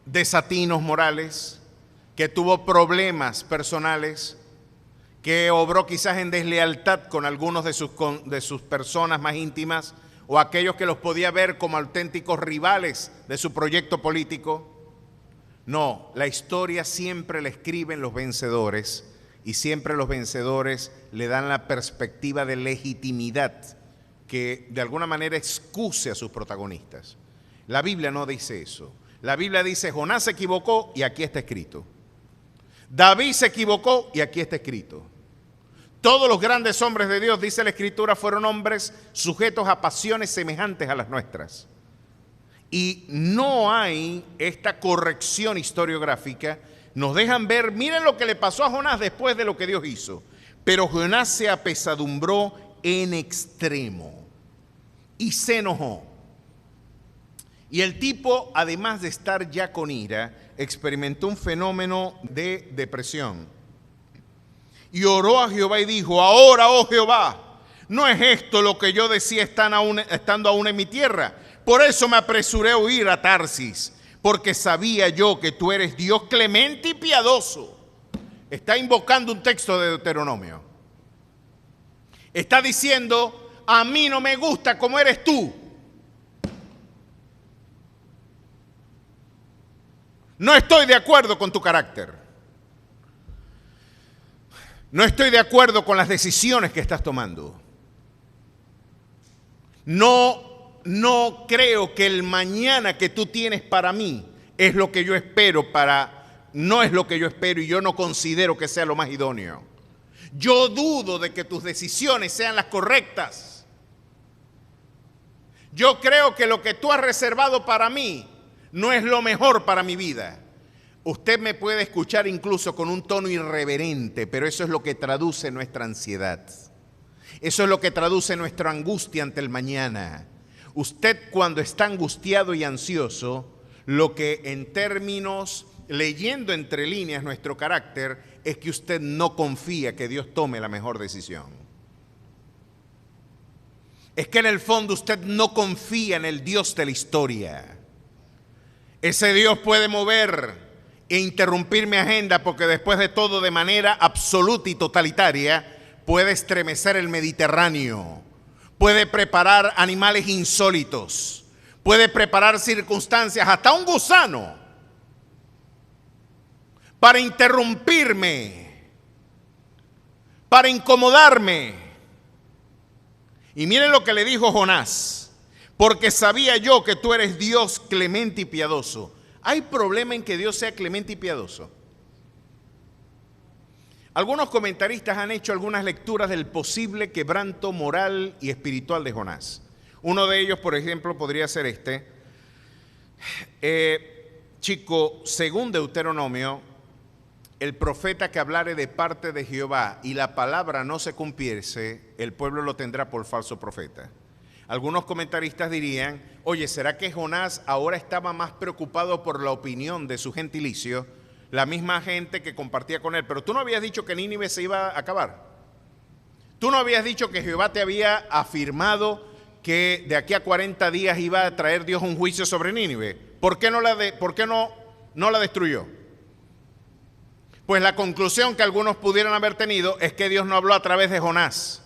desatinos morales, que tuvo problemas personales, que obró quizás en deslealtad con algunos de sus personas más íntimas o aquellos que los podía ver como auténticos rivales de su proyecto político. No, la historia siempre la escriben los vencedores y siempre los vencedores le dan la perspectiva de legitimidad que de alguna manera excuse a sus protagonistas. La Biblia no dice eso. La Biblia dice, Jonás se equivocó y aquí está escrito. David se equivocó y aquí está escrito. Todos los grandes hombres de Dios, dice la Escritura, fueron hombres sujetos a pasiones semejantes a las nuestras. Y no hay esta corrección historiográfica. Nos dejan ver, miren lo que le pasó a Jonás después de lo que Dios hizo. Pero Jonás se apesadumbró en extremo y se enojó. Y el tipo, además de estar ya con ira, experimentó un fenómeno de depresión. Y oró a Jehová y dijo, ahora, oh Jehová, ¿no es esto lo que yo decía estando aún en mi tierra? Por eso me apresuré a huir a Tarsis, porque sabía yo que tú eres Dios clemente y piadoso. Está invocando un texto de Deuteronomio. Está diciendo, a mí no me gusta como eres tú. No estoy de acuerdo con tu carácter. No estoy de acuerdo con las decisiones que estás tomando. No creo que el mañana que tú tienes para mí es lo que yo espero no es lo que yo espero y yo no considero que sea lo más idóneo. Yo dudo de que tus decisiones sean las correctas. Yo creo que lo que tú has reservado para mí no es lo mejor para mi vida. Usted me puede escuchar incluso con un tono irreverente, pero eso es lo que traduce nuestra ansiedad. Eso es lo que traduce nuestra angustia ante el mañana. Usted cuando está angustiado y ansioso, lo que en términos, leyendo entre líneas nuestro carácter, es que usted no confía que Dios tome la mejor decisión. Es que en el fondo usted no confía en el Dios de la historia. Ese Dios puede mover e interrumpir mi agenda porque después de todo, de manera absoluta y totalitaria, puede estremecer el Mediterráneo puede preparar animales insólitos, puede preparar circunstancias, hasta un gusano, para interrumpirme, para incomodarme. Y miren lo que le dijo Jonás: porque sabía yo que tú eres Dios clemente y piadoso. ¿Hay problema en que Dios sea clemente y piadoso? Algunos comentaristas han hecho algunas lecturas del posible quebranto moral y espiritual de Jonás. Uno de ellos, por ejemplo, podría ser este. Según Deuteronomio, el profeta que hablare de parte de Jehová y la palabra no se cumpliese, el pueblo lo tendrá por falso profeta. Algunos comentaristas dirían: oye, ¿será que Jonás ahora estaba más preocupado por la opinión de su gentilicio, la misma gente que compartía con él? Pero tú no habías dicho que Nínive se iba a acabar. Tú no habías dicho que Jehová te había afirmado que de aquí a 40 días iba a traer Dios un juicio sobre Nínive. ¿Por qué no la destruyó? Pues la conclusión que algunos pudieran haber tenido es que Dios no habló a través de Jonás.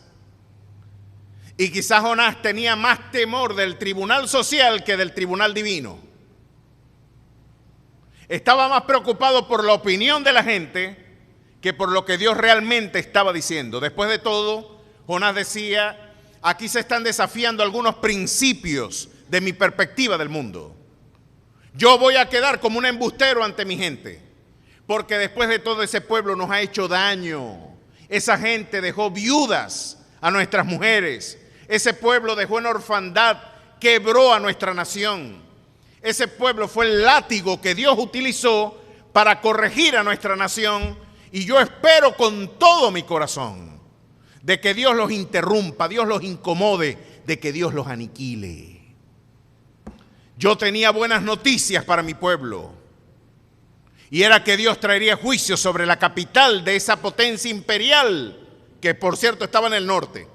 Y quizás Jonás tenía más temor del tribunal social que del tribunal divino. Estaba más preocupado por la opinión de la gente que por lo que Dios realmente estaba diciendo. Después de todo, Jonás decía: aquí se están desafiando algunos principios de mi perspectiva del mundo. Yo voy a quedar como un embustero ante mi gente, porque después de todo ese pueblo nos ha hecho daño. Esa gente dejó viudas a nuestras mujeres. Ese pueblo dejó en orfandad, quebró a nuestra nación. Ese pueblo fue el látigo que Dios utilizó para corregir a nuestra nación. Y yo espero con todo mi corazón de que Dios los interrumpa, Dios los incomode, de que Dios los aniquile. Yo tenía buenas noticias para mi pueblo, y era que Dios traería juicio sobre la capital de esa potencia imperial, que por cierto estaba en el norte.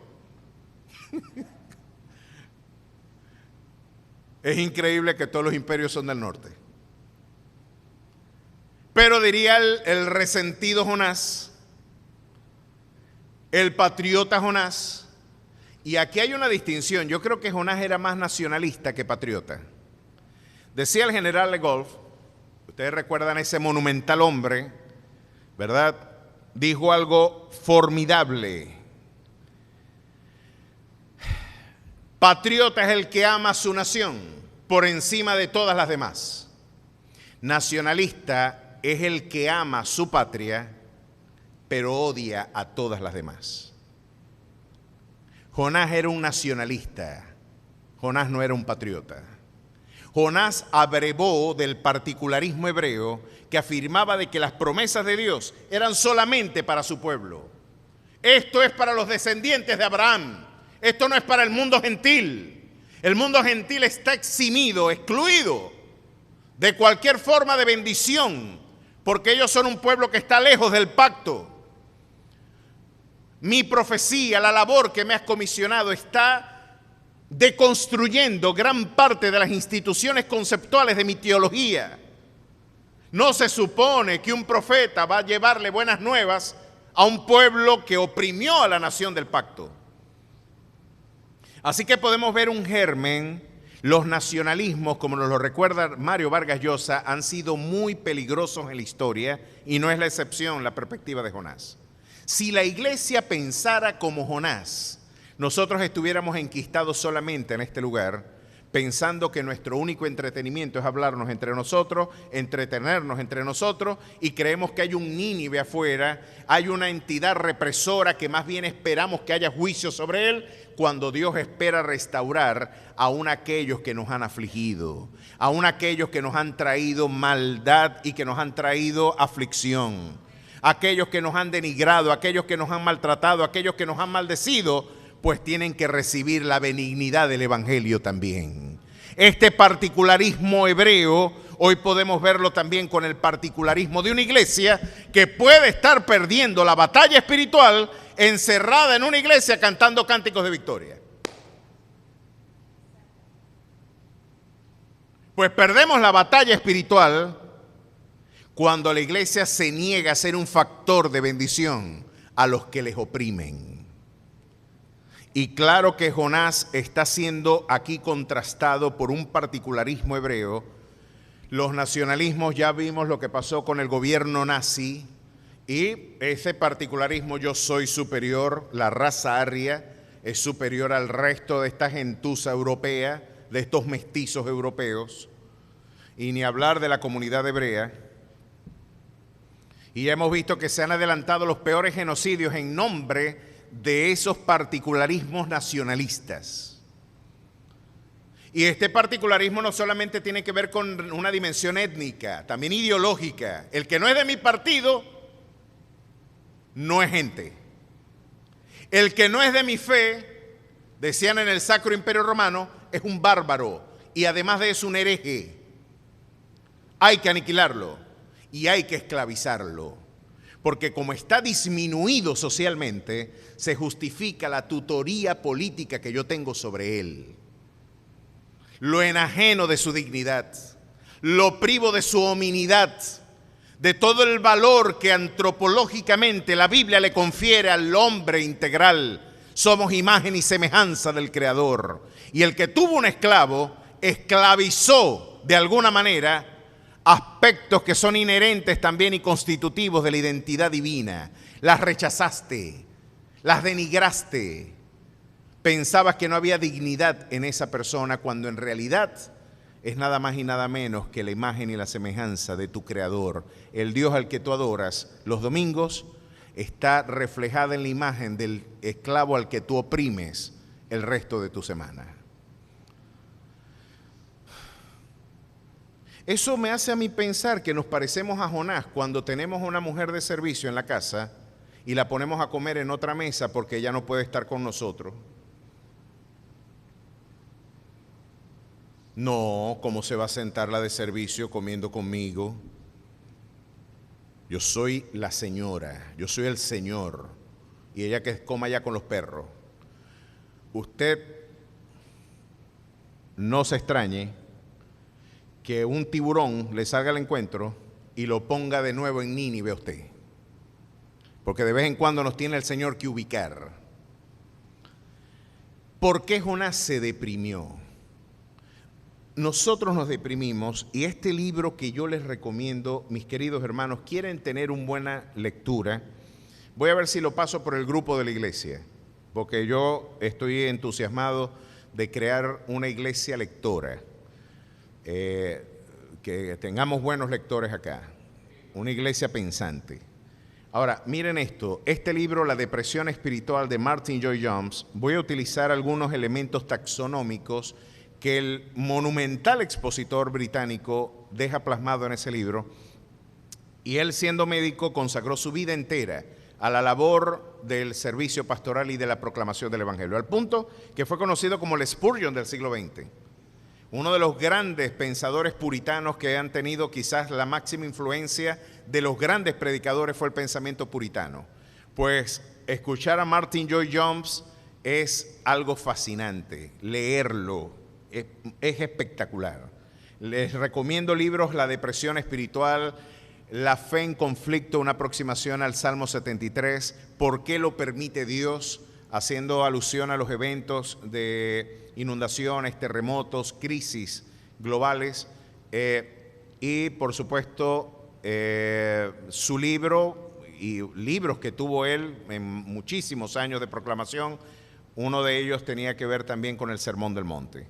Es increíble que todos los imperios son del norte. Pero diría el resentido Jonás, el patriota Jonás, y aquí hay una distinción. Yo creo que Jonás era más nacionalista que patriota. Decía el general de Gaulle, ustedes recuerdan ese monumental hombre, ¿verdad? Dijo algo formidable. Patriota es el que ama a su nación por encima de todas las demás. Nacionalista es el que ama su patria, pero odia a todas las demás. Jonás era un nacionalista. Jonás no era un patriota. Jonás abrevó del particularismo hebreo que afirmaba de que las promesas de Dios eran solamente para su pueblo. Esto es para los descendientes de Abraham. Esto no es para el mundo gentil. El mundo gentil está eximido, excluido de cualquier forma de bendición, porque ellos son un pueblo que está lejos del pacto. Mi profecía, la labor que me has comisionado, está deconstruyendo gran parte de las instituciones conceptuales de mi teología. No se supone que un profeta va a llevarle buenas nuevas a un pueblo que oprimió a la nación del pacto. Así que podemos ver un germen. Los nacionalismos, como nos lo recuerda Mario Vargas Llosa, han sido muy peligrosos en la historia, y no es la excepción la perspectiva de Jonás. Si la iglesia pensara como Jonás, nosotros estuviéramos enquistados solamente en este lugar, pensando que nuestro único entretenimiento es hablarnos entre nosotros, entretenernos entre nosotros, y creemos que hay un Nínive afuera, hay una entidad represora que más bien esperamos que haya juicio sobre él, cuando Dios espera restaurar aún aquellos que nos han afligido, aún aquellos que nos han traído maldad y que nos han traído aflicción, aquellos que nos han denigrado, aquellos que nos han maltratado, aquellos que nos han maldecido, pues tienen que recibir la benignidad del Evangelio también. Este particularismo hebreo, hoy podemos verlo también con el particularismo de una iglesia que puede estar perdiendo la batalla espiritual encerrada en una iglesia cantando cánticos de victoria. Pues perdemos la batalla espiritual cuando la iglesia se niega a ser un factor de bendición a los que les oprimen. Y claro que Jonás está siendo aquí contrastado por un particularismo hebreo. Los nacionalismos, ya vimos lo que pasó con el gobierno nazi, y ese particularismo, yo soy superior, la raza aria es superior al resto de esta gentuza europea, de estos mestizos europeos, y ni hablar de la comunidad hebrea. Y ya hemos visto que se han adelantado los peores genocidios en nombre de esos particularismos nacionalistas. Y este particularismo no solamente tiene que ver con una dimensión étnica, también ideológica. El que no es de mi partido no es gente. El que no es de mi fe, decían en el Sacro Imperio Romano, es un bárbaro y además de eso un hereje. Hay que aniquilarlo y hay que esclavizarlo. Porque como está disminuido socialmente, se justifica la tutoría política que yo tengo sobre él. Lo enajeno de su dignidad, lo privo de su hominidad, de todo el valor que antropológicamente la Biblia le confiere al hombre integral. Somos imagen y semejanza del Creador. Y el que tuvo un esclavo, esclavizó de alguna manera aspectos que son inherentes también y constitutivos de la identidad divina. Las rechazaste, las denigraste. Pensabas que no había dignidad en esa persona cuando en realidad es nada más y nada menos que la imagen y la semejanza de tu Creador. El Dios al que tú adoras los domingos está reflejada en la imagen del esclavo al que tú oprimes el resto de tu semana. Eso me hace a mí pensar que nos parecemos a Jonás cuando tenemos una mujer de servicio en la casa y la ponemos a comer en otra mesa porque ella no puede estar con nosotros. No, ¿cómo se va a sentar la de servicio comiendo conmigo? Yo soy la señora, yo soy el señor, y ella que coma ya con los perros. Usted no se extrañe que un tiburón le salga al encuentro y lo ponga de nuevo en Nínive a usted. Porque de vez en cuando nos tiene el Señor que ubicar. ¿Por qué Jonás se deprimió? Nosotros nos deprimimos y este libro que yo les recomiendo, mis queridos hermanos, quieren tener una buena lectura. Voy a ver si lo paso por el grupo de la iglesia, porque yo estoy entusiasmado de crear una iglesia lectora. Que tengamos buenos lectores acá, una iglesia pensante. Ahora, miren esto, este libro, La depresión espiritual de Martyn Lloyd-Jones, voy a utilizar algunos elementos taxonómicos que el monumental expositor británico deja plasmado en ese libro, y él siendo médico consagró su vida entera a la labor del servicio pastoral y de la proclamación del Evangelio, al punto que fue conocido como el Spurgeon del siglo XX. Uno de los grandes pensadores puritanos que han tenido quizás la máxima influencia de los grandes predicadores fue el pensamiento puritano. Pues escuchar a Martyn Lloyd-Jones es algo fascinante, leerlo es espectacular. Les recomiendo libros, La depresión espiritual, La fe en conflicto, una aproximación al Salmo 73, ¿Por qué lo permite Dios?, haciendo alusión a los eventos de inundaciones, terremotos, crisis globales, y por supuesto su libro y libros que tuvo él en muchísimos años de proclamación. Uno de ellos tenía que ver también con el Sermón del Monte.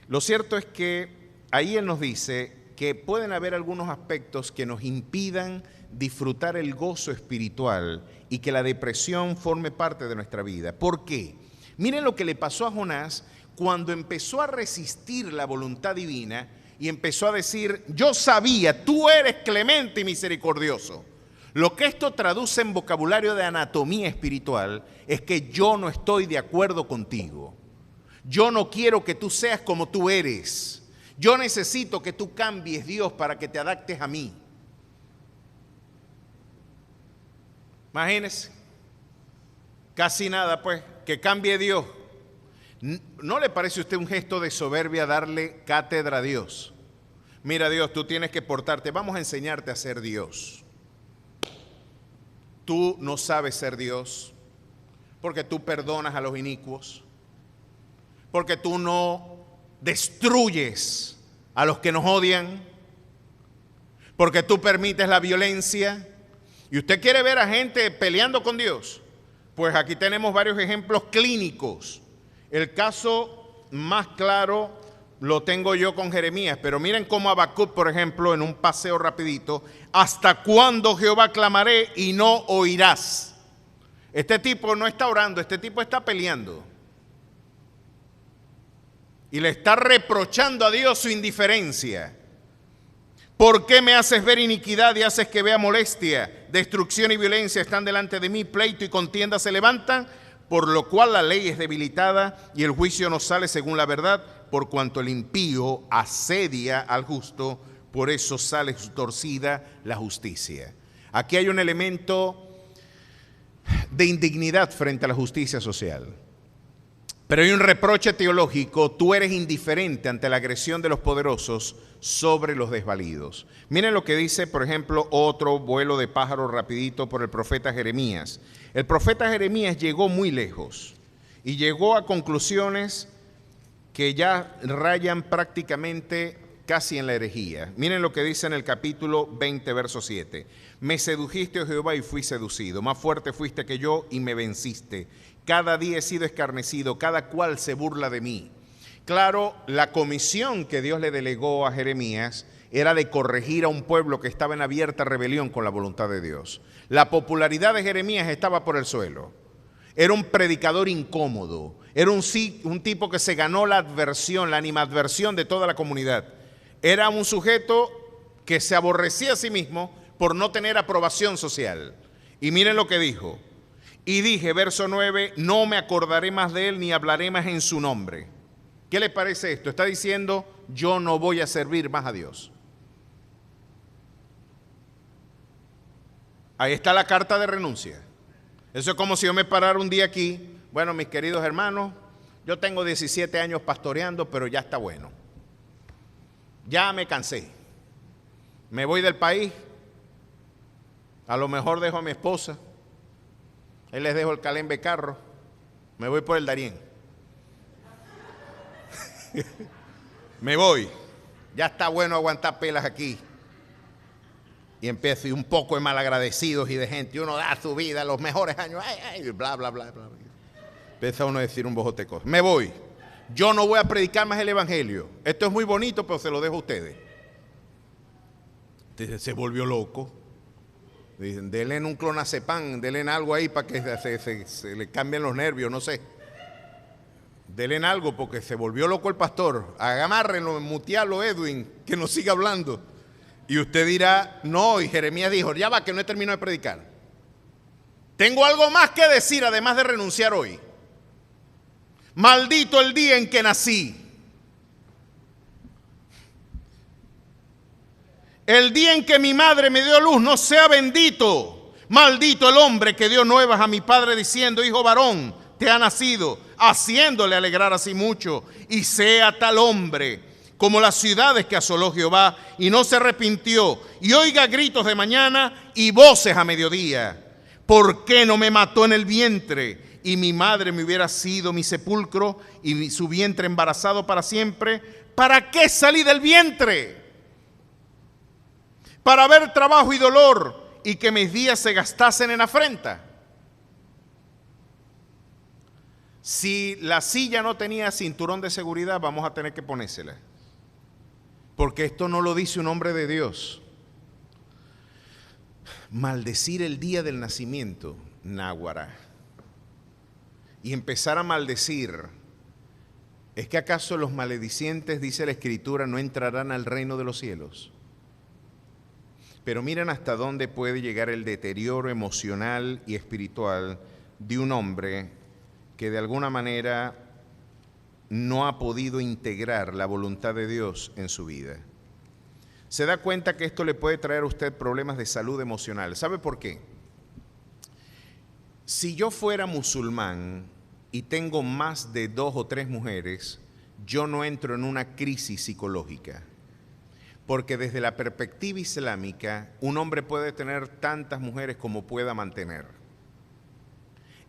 Lo cierto es que ahí él nos dice que pueden haber algunos aspectos que nos impidan disfrutar el gozo espiritual y que la depresión forme parte de nuestra vida. ¿Por qué? Miren lo que le pasó a Jonás cuando empezó a resistir la voluntad divina y empezó a decir, yo sabía, tú eres clemente y misericordioso. Lo que esto traduce en vocabulario de anatomía espiritual es que yo no estoy de acuerdo contigo. Yo no quiero que tú seas como tú eres. Yo necesito que tú cambies, Dios, para que te adaptes a mí. Imagínese, casi nada pues, que cambie Dios. ¿No le parece a usted un gesto de soberbia darle cátedra a Dios? Mira Dios, tú tienes que portarte, vamos a enseñarte a ser Dios. Tú no sabes ser Dios, porque tú perdonas a los inicuos, porque tú no destruyes a los que nos odian, porque tú permites la violencia. Y usted quiere ver a gente peleando con Dios, pues aquí tenemos varios ejemplos clínicos. El caso más claro lo tengo yo con Jeremías, pero miren cómo Habacuc, por ejemplo, en un paseo rapidito: ¿hasta cuándo, Jehová, clamaré y no oirás? Este tipo no está orando, este tipo está peleando. Y le está reprochando a Dios su indiferencia. ¿Por qué me haces ver iniquidad y haces que vea molestia? Destrucción y violencia están delante de mí, pleito y contienda se levantan, por lo cual la ley es debilitada y el juicio no sale según la verdad, por cuanto el impío asedia al justo, por eso sale torcida la justicia. Aquí hay un elemento de indignidad frente a la justicia social. Pero hay un reproche teológico: tú eres indiferente ante la agresión de los poderosos sobre los desvalidos. Miren lo que dice, por ejemplo, otro vuelo de pájaro rapidito por el profeta Jeremías. El profeta Jeremías llegó muy lejos y llegó a conclusiones que ya rayan prácticamente casi en la herejía. Miren lo que dice en el capítulo 20, verso 7. Me sedujiste, oh Jehová, y fui seducido. Más fuerte fuiste que yo y me venciste. Cada día he sido escarnecido, cada cual se burla de mí. Claro, la comisión que Dios le delegó a Jeremías era de corregir a un pueblo que estaba en abierta rebelión con la voluntad de Dios. La popularidad de Jeremías estaba por el suelo. Era un predicador incómodo. Era un tipo que se ganó la adversión, la animadversión de toda la comunidad. Era un sujeto que se aborrecía a sí mismo por no tener aprobación social. Y miren lo que dijo. Y dije, verso 9, no me acordaré más de él ni hablaré más en su nombre. ¿Qué le parece esto? Está diciendo, yo no voy a servir más a Dios. Ahí está la carta de renuncia. Eso es como si yo me parara un día aquí. Bueno, mis queridos hermanos, yo tengo 17 años pastoreando, pero ya está bueno. Ya me cansé. Me voy del país. A lo mejor dejo a mi esposa. Ahí les dejo el calembe carro. Me voy por el Darién. Me voy. Ya está bueno aguantar pelas aquí. Y empiezo, y un poco de malagradecidos y de gente. Y uno da su vida, los mejores años. Ay, ay, bla, bla, bla, bla. Empieza uno a decir un bojote de cosas. Me voy. Yo no voy a predicar más el evangelio. Esto es muy bonito, pero se lo dejo a ustedes. Entonces, se volvió loco. Dicen, denle un clonazepam, denle algo ahí para que se le cambien los nervios, no sé. Denle algo porque se volvió loco el pastor. Agárrenlo, mutealo, Edwin, que nos siga hablando. Y usted dirá, no, y Jeremías dijo, ya va, que no he terminado de predicar. Tengo algo más que decir, además de renunciar hoy. Maldito el día en que nací. El día en que mi madre me dio luz no sea bendito. Maldito el hombre que dio nuevas a mi padre diciendo, hijo varón, te ha nacido, haciéndole alegrar así mucho. Y sea tal hombre como las ciudades que asoló Jehová y no se arrepintió. Y oiga gritos de mañana y voces a mediodía. ¿Por qué no me mató en el vientre? Y mi madre me hubiera sido mi sepulcro y su vientre embarazado para siempre. ¿Para qué salí del vientre? Para ver trabajo y dolor y que mis días se gastasen en afrenta. Si la silla no tenía cinturón de seguridad, vamos a tener que ponérsela. Porque esto no lo dice un hombre de Dios. Maldecir el día del nacimiento, náguara. Y empezar a maldecir. ¿Es que acaso los maledicientes, dice la Escritura, no entrarán al reino de los cielos? Pero miren hasta dónde puede llegar el deterioro emocional y espiritual de un hombre que de alguna manera no ha podido integrar la voluntad de Dios en su vida. Se da cuenta que esto le puede traer a usted problemas de salud emocional. ¿Sabe por qué? Si yo fuera musulmán y tengo más de 2 o 3 mujeres, yo no entro en una crisis psicológica. Porque desde la perspectiva islámica, un hombre puede tener tantas mujeres como pueda mantener.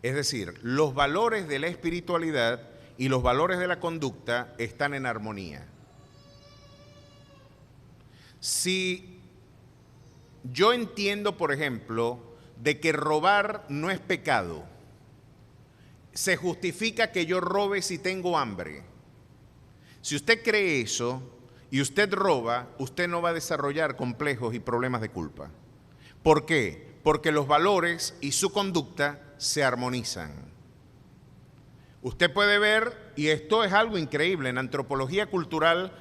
Es decir, los valores de la espiritualidad y los valores de la conducta están en armonía. Si yo entiendo, por ejemplo, de que robar no es pecado, se justifica que yo robe si tengo hambre. Si usted cree eso y usted roba, usted no va a desarrollar complejos y problemas de culpa. ¿Por qué? Porque los valores y su conducta se armonizan. Usted puede ver, y esto es algo increíble, en antropología cultural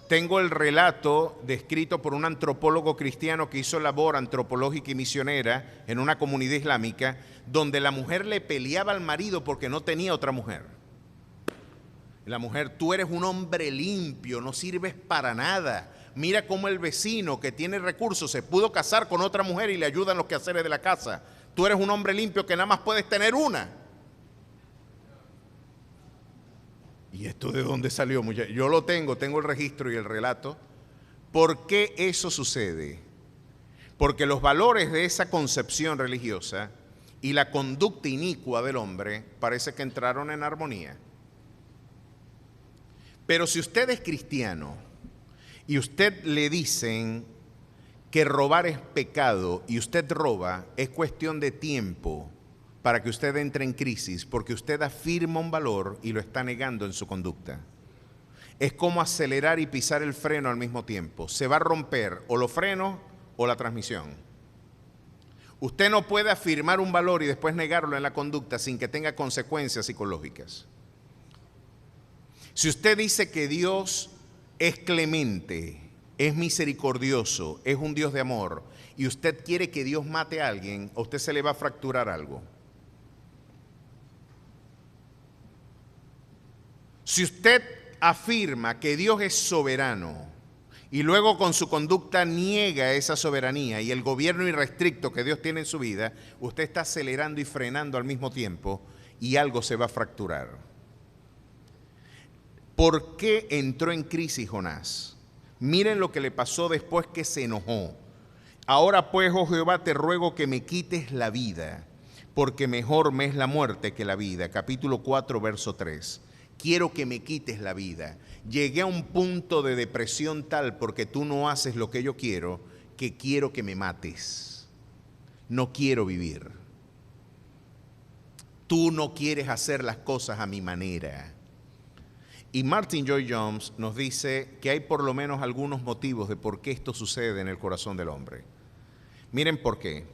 tengo el relato descrito por un antropólogo cristiano que hizo labor antropológica y misionera en una comunidad islámica, donde la mujer le peleaba al marido porque no tenía otra mujer. La mujer: tú eres un hombre limpio, no sirves para nada. Mira cómo el vecino que tiene recursos se pudo casar con otra mujer y le ayudan los quehaceres de la casa. Tú eres un hombre limpio que nada más puedes tener una. ¿Y esto de dónde salió, muchachos? Yo lo tengo el registro y el relato. ¿Por qué eso sucede? Porque los valores de esa concepción religiosa y la conducta inicua del hombre parece que entraron en armonía. Pero si usted es cristiano y usted le dicen que robar es pecado y usted roba, es cuestión de tiempo para que usted entre en crisis, porque usted afirma un valor y lo está negando en su conducta. Es como acelerar y pisar el freno al mismo tiempo. Se va a romper o los frenos o la transmisión. Usted no puede afirmar un valor y después negarlo en la conducta sin que tenga consecuencias psicológicas. Si usted dice que Dios es clemente, es misericordioso, es un Dios de amor, y usted quiere que Dios mate a alguien, a usted se le va a fracturar algo. Si usted afirma que Dios es soberano y luego con su conducta niega esa soberanía y el gobierno irrestricto que Dios tiene en su vida, usted está acelerando y frenando al mismo tiempo y algo se va a fracturar. ¿Por qué entró en crisis Jonás? Miren lo que le pasó después que se enojó. Ahora pues, oh Jehová, te ruego que me quites la vida, porque mejor me es la muerte que la vida. Capítulo 4, verso 3. Quiero que me quites la vida. Llegué a un punto de depresión tal porque tú no haces lo que yo quiero, que quiero que me mates. No quiero vivir. Tú no quieres hacer las cosas a mi manera. Y Martin Lloyd-Jones nos dice que hay por lo menos algunos motivos de por qué esto sucede en el corazón del hombre. Miren por qué.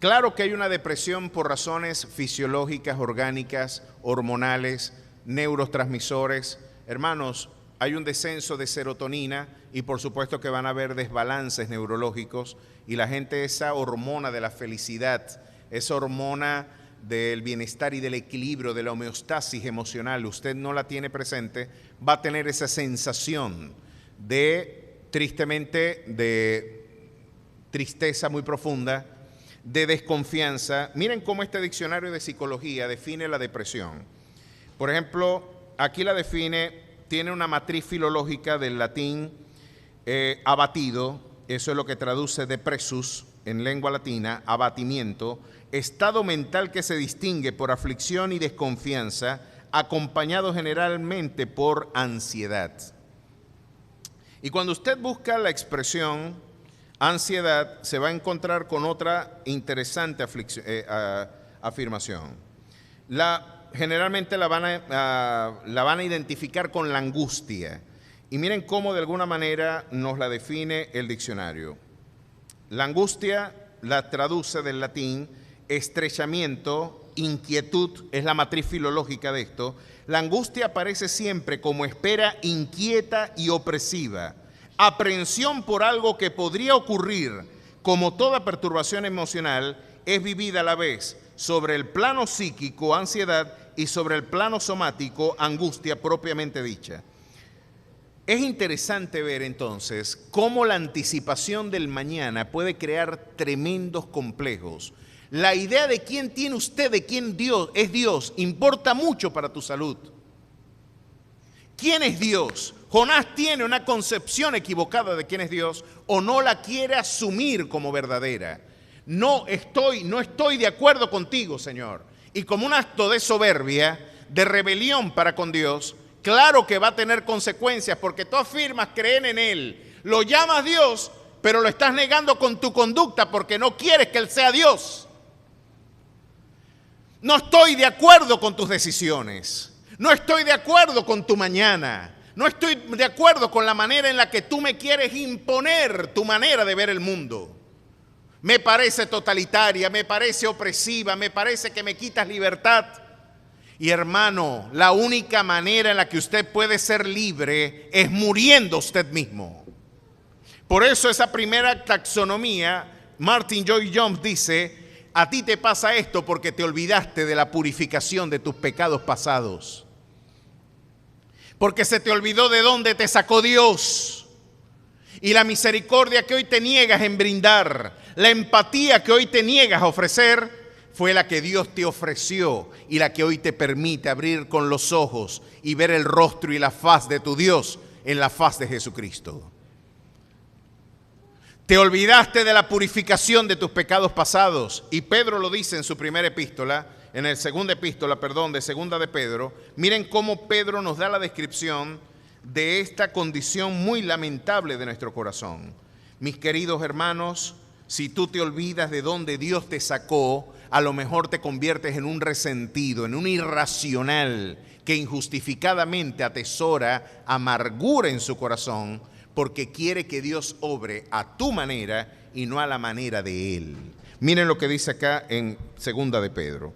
Claro que hay una depresión por razones fisiológicas, orgánicas, hormonales, neurotransmisores. Hermanos, hay un descenso de serotonina y por supuesto que van a haber desbalances neurológicos y la gente, esa hormona de la felicidad, esa hormona del bienestar y del equilibrio, de la homeostasis emocional, usted no la tiene presente, va a tener esa sensación de, tristemente, de tristeza muy profunda, de desconfianza. Miren cómo este diccionario de psicología define la depresión. Por ejemplo, aquí la define, tiene una matriz filológica del latín abatido, eso es lo que traduce depressus en lengua latina, abatimiento, estado mental que se distingue por aflicción y desconfianza, acompañado generalmente por ansiedad. Y cuando usted busca la expresión ansiedad, se va a encontrar con otra interesante afirmación. Generalmente la van a identificar con la angustia. Y miren cómo de alguna manera nos la define el diccionario. La angustia la traduce del latín estrechamiento, inquietud, es la matriz filológica de esto. La angustia aparece siempre como espera inquieta y opresiva, aprehensión por algo que podría ocurrir. Como toda perturbación emocional, es vivida a la vez sobre el plano psíquico, ansiedad, y sobre el plano somático, angustia propiamente dicha. Es interesante ver entonces cómo la anticipación del mañana puede crear tremendos complejos. La idea de quién tiene usted, de quién Dios es Dios, importa mucho para tu salud. ¿Quién es Dios? Jonás tiene una concepción equivocada de quién es Dios o no la quiere asumir como verdadera. No estoy de acuerdo contigo, Señor. y como un acto de soberbia, de rebelión para con Dios, claro que va a tener consecuencias, porque tú afirmas creer en Él, lo llamas Dios, pero lo estás negando con tu conducta porque no quieres que Él sea Dios. No estoy de acuerdo con tus decisiones, no estoy de acuerdo con tu mañana, no estoy de acuerdo con la manera en la que tú me quieres imponer tu manera de ver el mundo. Me parece totalitaria, me parece opresiva, me parece que me quitas libertad. Y hermano, la única manera en la que usted puede ser libre es muriendo usted mismo. Por eso esa primera taxonomía, Martin Lloyd-Jones dice, a ti te pasa esto porque te olvidaste de la purificación de tus pecados pasados. Porque se te olvidó de dónde te sacó Dios. Y la misericordia que hoy te niegas en brindar, la empatía que hoy te niegas a ofrecer, fue la que Dios te ofreció y la que hoy te permite abrir con los ojos y ver el rostro y la faz de tu Dios en la faz de Jesucristo. Te olvidaste de la purificación de tus pecados pasados. Y Pedro lo dice en su primera epístola, de segunda de Pedro. Miren cómo Pedro nos da la descripción de esta condición muy lamentable de nuestro corazón. Mis queridos hermanos, si tú te olvidas de dónde Dios te sacó, a lo mejor te conviertes en un resentido, en un irracional que injustificadamente atesora amargura en su corazón porque quiere que Dios obre a tu manera y no a la manera de Él. Miren lo que dice acá en segunda de Pedro.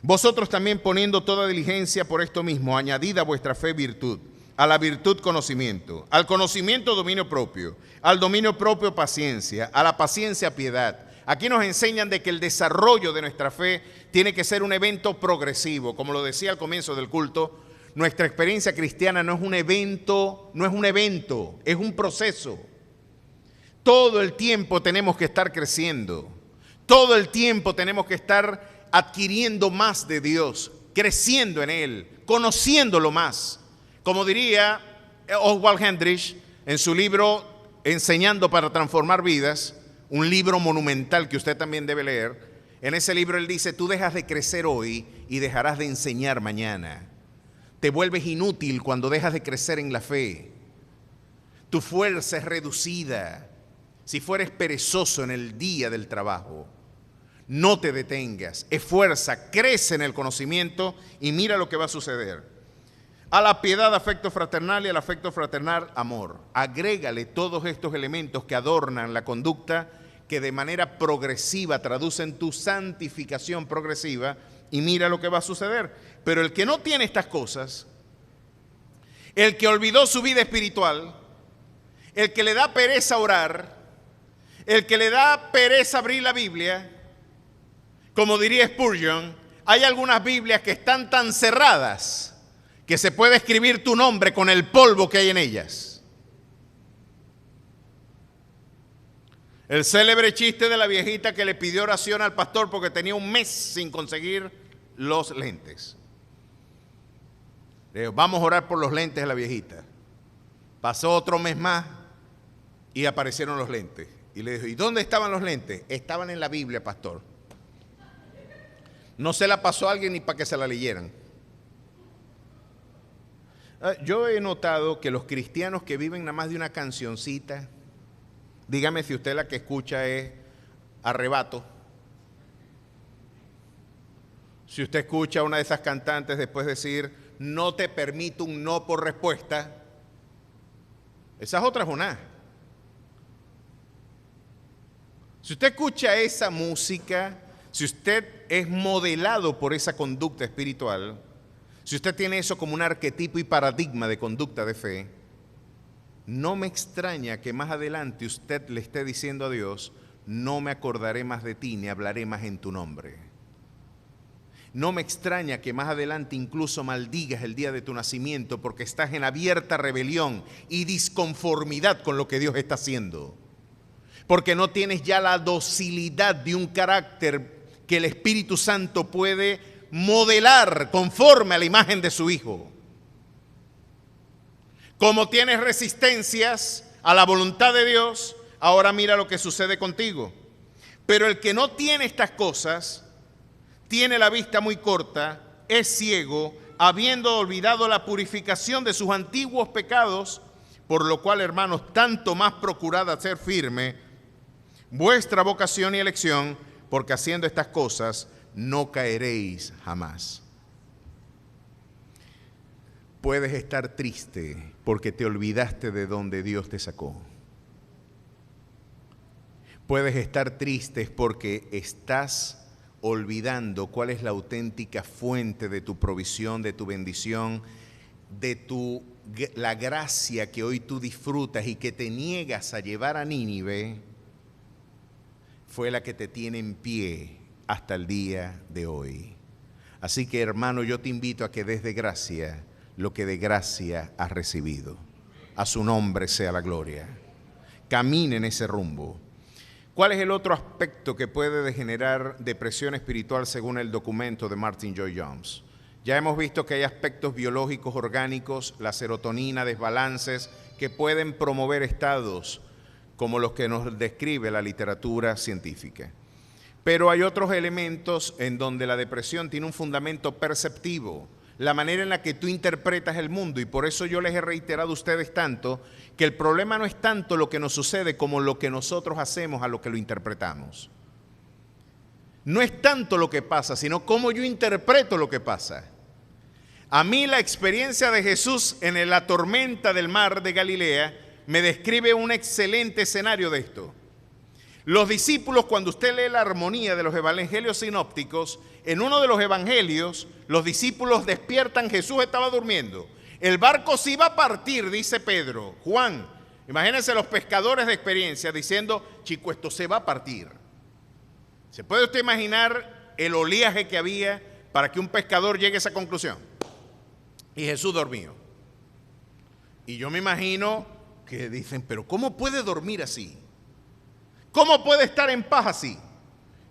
Vosotros también poniendo toda diligencia por esto mismo, añadid a vuestra fe virtud, a la virtud conocimiento, al conocimiento dominio propio, al dominio propio paciencia, a la paciencia piedad. Aquí nos enseñan de que el desarrollo de nuestra fe tiene que ser un evento progresivo. Como lo decía al comienzo del culto, nuestra experiencia cristiana no es un evento, es un proceso. Todo el tiempo tenemos que estar creciendo. Todo el tiempo tenemos que estar adquiriendo más de Dios, creciendo en Él, conociéndolo más. Como diría Oswald Hendrich en su libro Enseñando para transformar vidas, un libro monumental que usted también debe leer. En ese libro él dice, tú dejas de crecer hoy y dejarás de enseñar mañana. Te vuelves inútil cuando dejas de crecer en la fe. Tu fuerza es reducida si fueres perezoso en el día del trabajo. No te detengas, esfuerza, crece en el conocimiento y mira lo que va a suceder. A la piedad, afecto fraternal, y al afecto fraternal, amor. Agrégale todos estos elementos que adornan la conducta, que de manera progresiva traducen tu santificación progresiva, y mira lo que va a suceder. Pero el que no tiene estas cosas, el que olvidó su vida espiritual, el que le da pereza orar, el que le da pereza abrir la Biblia, como diría Spurgeon, hay algunas Biblias que están tan cerradas que se puede escribir tu nombre con el polvo que hay en ellas. El célebre chiste de la viejita que le pidió oración al pastor porque tenía un mes sin conseguir los lentes. Le digo, vamos a orar por los lentes de la viejita. Pasó otro mes más y aparecieron los lentes. Y le dijo, ¿y dónde estaban los lentes? Estaban en la Biblia, pastor. No se la pasó a alguien ni para que se la leyeran. Yo he notado que los cristianos que viven nada más de una cancioncita, dígame si usted la que escucha es Arrebato. Si usted escucha a una de esas cantantes después decir, no te permito un no por respuesta, esa es otra Jonás. Si usted escucha esa música, si usted es modelado por esa conducta espiritual, si usted tiene eso como un arquetipo y paradigma de conducta de fe, no me extraña que más adelante usted le esté diciendo a Dios, no me acordaré más de ti ni hablaré más en tu nombre. No me extraña que más adelante incluso maldigas el día de tu nacimiento porque estás en abierta rebelión y disconformidad con lo que Dios está haciendo. Porque no tienes ya la docilidad de un carácter que el Espíritu Santo puede modelar conforme a la imagen de su Hijo. Como tienes resistencias a la voluntad de Dios, ahora mira lo que sucede contigo. Pero el que no tiene estas cosas, tiene la vista muy corta, es ciego, habiendo olvidado la purificación de sus antiguos pecados, por lo cual, hermanos, tanto más procurad hacer firme vuestra vocación y elección, porque haciendo estas cosas no caeréis jamás. Puedes estar triste porque te olvidaste de donde Dios te sacó. Puedes estar triste porque estás olvidando cuál es la auténtica fuente de tu provisión, de tu bendición, de la gracia que hoy tú disfrutas y que te niegas a llevar a Nínive, fue la que te tiene en pie hasta el día de hoy. Así que, hermano, yo te invito a que des de gracia lo que de gracia has recibido. A su nombre sea la gloria. Camine en ese rumbo. ¿Cuál es el otro aspecto que puede degenerar depresión espiritual según el documento de Martin Lloyd-Jones? Ya hemos visto que hay aspectos biológicos, orgánicos, la serotonina, desbalances, que pueden promover estados como los que nos describe la literatura científica. Pero hay otros elementos en donde la depresión tiene un fundamento perceptivo, la manera en la que tú interpretas el mundo, y por eso yo les he reiterado a ustedes tanto que el problema no es tanto lo que nos sucede como lo que nosotros hacemos a lo que lo interpretamos. No es tanto lo que pasa, sino cómo yo interpreto lo que pasa. A mí la experiencia de Jesús en la tormenta del mar de Galilea me describe un excelente escenario de esto. Los discípulos, cuando usted lee la armonía de los evangelios sinópticos, en uno de los evangelios, los discípulos despiertan, Jesús estaba durmiendo. El barco se iba a partir, dice Pedro. Juan, imagínense los pescadores de experiencia diciendo, chico, esto se va a partir. ¿Se puede usted imaginar el oleaje que había para que un pescador llegue a esa conclusión? Y Jesús dormió. Y yo me imagino que dicen, pero ¿cómo puede dormir así? ¿Cómo puede estar en paz así?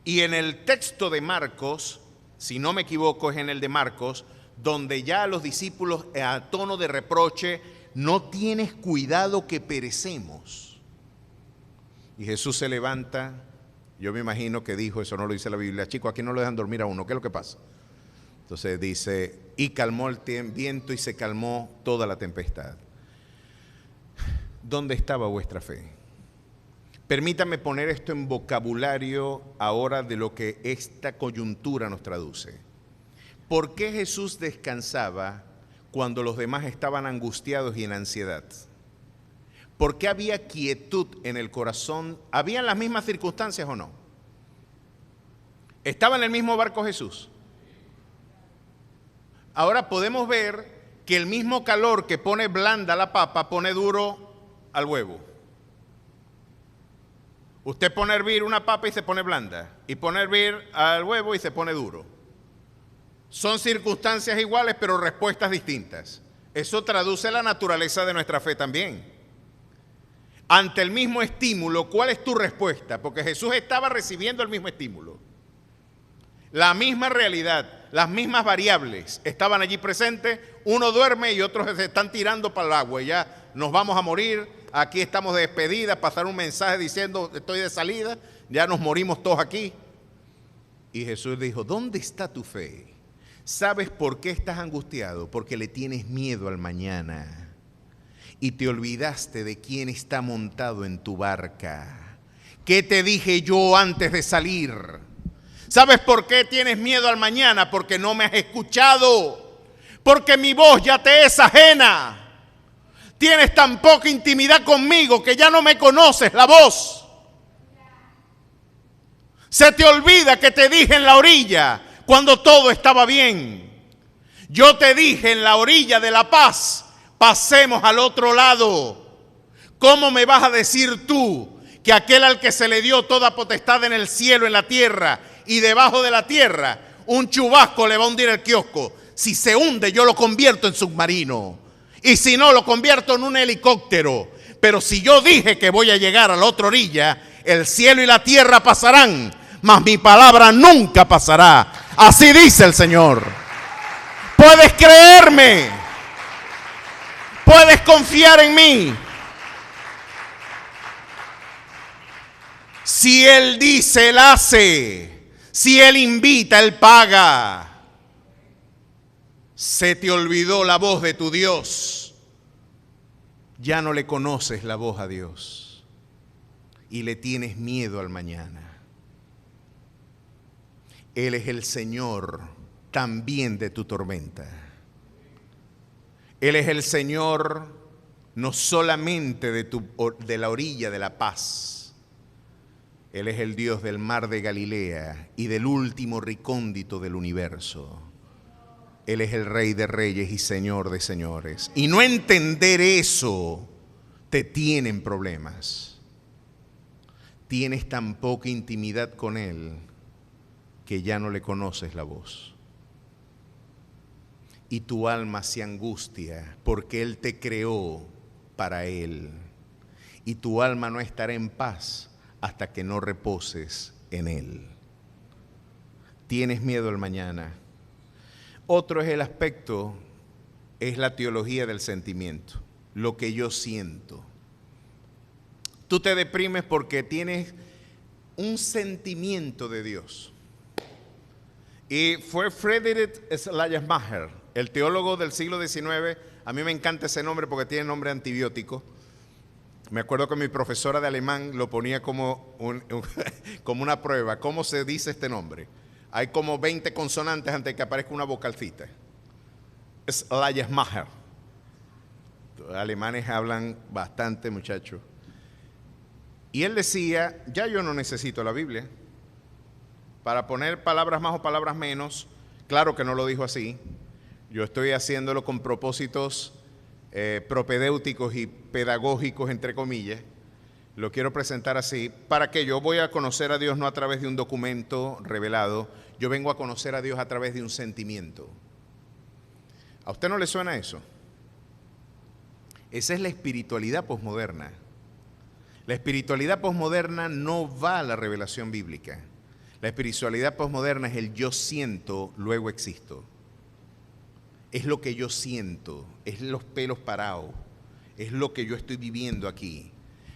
Y en el texto de Marcos, si no me equivoco, es en el de Marcos, donde ya los discípulos a tono de reproche, no tienes cuidado que perecemos. Y Jesús se levanta, yo me imagino que dijo, eso no lo dice la Biblia, chicos, aquí no lo dejan dormir a uno, ¿qué es lo que pasa? Entonces dice, y calmó el viento y se calmó toda la tempestad. ¿Dónde estaba vuestra fe? Permítame poner esto en vocabulario ahora de lo que esta coyuntura nos traduce. ¿Por qué Jesús descansaba cuando los demás estaban angustiados y en ansiedad? ¿Por qué había quietud en el corazón? ¿Habían las mismas circunstancias o no? ¿Estaba en el mismo barco Jesús? Ahora podemos ver que el mismo calor que pone blanda la papa pone duro al huevo. Usted pone a hervir una papa y se pone blanda, y pone a hervir al huevo y se pone duro. Son circunstancias iguales, pero respuestas distintas. Eso traduce la naturaleza de nuestra fe también. Ante el mismo estímulo, ¿cuál es tu respuesta? Porque Jesús estaba recibiendo el mismo estímulo. La misma realidad, las mismas variables estaban allí presentes. Uno duerme y otros se están tirando para el agua y ya nos vamos a morir. Aquí estamos de despedida, pasar un mensaje diciendo estoy de salida, ya nos morimos todos aquí. Y Jesús dijo, ¿dónde está tu fe? ¿Sabes por qué estás angustiado? Porque le tienes miedo al mañana y te olvidaste de quién está montado en tu barca. ¿Qué te dije yo antes de salir? ¿Sabes por qué tienes miedo al mañana? Porque no me has escuchado, porque mi voz ya te es ajena. Tienes tan poca intimidad conmigo que ya no me conoces la voz. Se te olvida que te dije en la orilla cuando todo estaba bien. Yo te dije en la orilla de la paz, pasemos al otro lado. ¿Cómo me vas a decir tú que aquel al que se le dio toda potestad en el cielo, en la tierra y debajo de la tierra, un chubasco le va a hundir el kiosco? Si se hunde, yo lo convierto en submarino. Y si no, lo convierto en un helicóptero. Pero si yo dije que voy a llegar a la otra orilla, el cielo y la tierra pasarán, mas mi palabra nunca pasará. Así dice el Señor. Puedes creerme. Puedes confiar en mí. Si Él dice, Él hace. Si Él invita, Él paga. Se te olvidó la voz de tu Dios. Ya no le conoces la voz a Dios y le tienes miedo al mañana. Él es el Señor también de tu tormenta. Él es el Señor no solamente de la orilla de la paz. Él es el Dios del mar de Galilea y del último recóndito del universo. Él es el Rey de reyes y Señor de señores. Y no entender eso te tienen problemas. Tienes tan poca intimidad con Él que ya no le conoces la voz. Y tu alma se angustia porque Él te creó para Él. Y tu alma no estará en paz hasta que no reposes en Él. Tienes miedo al mañana. Otro es el aspecto, es la teología del sentimiento, lo que yo siento. Tú te deprimes porque tienes un sentimiento de Dios. Y fue Friedrich Schleiermacher, el teólogo del siglo XIX. A mí me encanta ese nombre porque tiene nombre antibiótico. Me acuerdo que mi profesora de alemán lo ponía como una prueba. ¿Cómo se dice este nombre? Hay como 20 consonantes antes de que aparezca una vocalcita. Schleiermacher. Los alemanes hablan bastante, muchachos. Y él decía, ya yo no necesito la Biblia para poner palabras más o palabras menos. Claro que no lo dijo así. Yo estoy haciéndolo con propósitos propedéuticos y pedagógicos, entre comillas. Lo quiero presentar así, para que yo voy a conocer a Dios no a través de un documento revelado, yo vengo a conocer a Dios a través de un sentimiento. ¿A usted no le suena eso? Esa es la espiritualidad posmoderna. La espiritualidad posmoderna no va a la revelación bíblica. La espiritualidad posmoderna es el yo siento, luego existo. Es lo que yo siento, es los pelos parados, es lo que yo estoy viviendo aquí.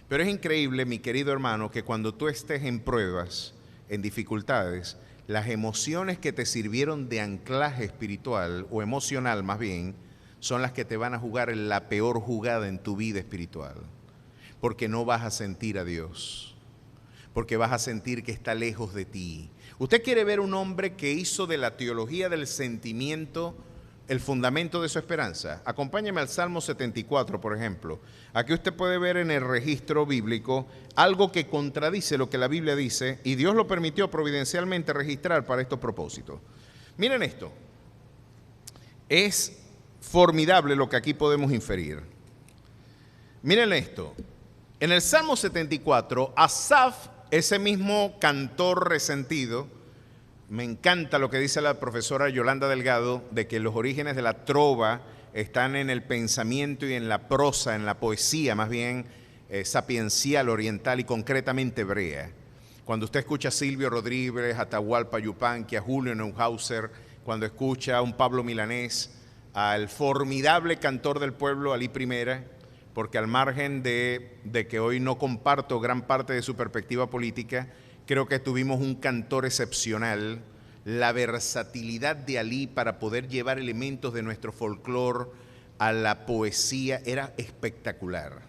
Pero es increíble, mi querido hermano, que cuando tú estés en pruebas, en dificultades, las emociones que te sirvieron de anclaje espiritual o emocional más bien, son las que te van a jugar la peor jugada en tu vida espiritual. Porque no vas a sentir a Dios, porque vas a sentir que está lejos de ti. ¿Usted quiere ver un hombre que hizo de la teología del sentimiento el fundamento de su esperanza? Acompáñeme al Salmo 74, por ejemplo. Aquí usted puede ver en el registro bíblico algo que contradice lo que la Biblia dice y Dios lo permitió providencialmente registrar para estos propósitos. Miren esto. Es formidable lo que aquí podemos inferir. Miren esto. En el Salmo 74, Asaf, ese mismo cantor resentido, me encanta lo que dice la profesora Yolanda Delgado, de que los orígenes de la trova están en el pensamiento y en la prosa, en la poesía más bien sapiencial, oriental y concretamente hebrea. Cuando usted escucha a Silvio Rodríguez, a Atahualpa Yupanqui, a Julio Neuhauser, cuando escucha a un Pablo Milanés, al formidable cantor del pueblo, Alí Primera, porque al margen de que hoy no comparto gran parte de su perspectiva política, creo que tuvimos un cantor excepcional. La versatilidad de Alí para poder llevar elementos de nuestro folclore a la poesía era espectacular.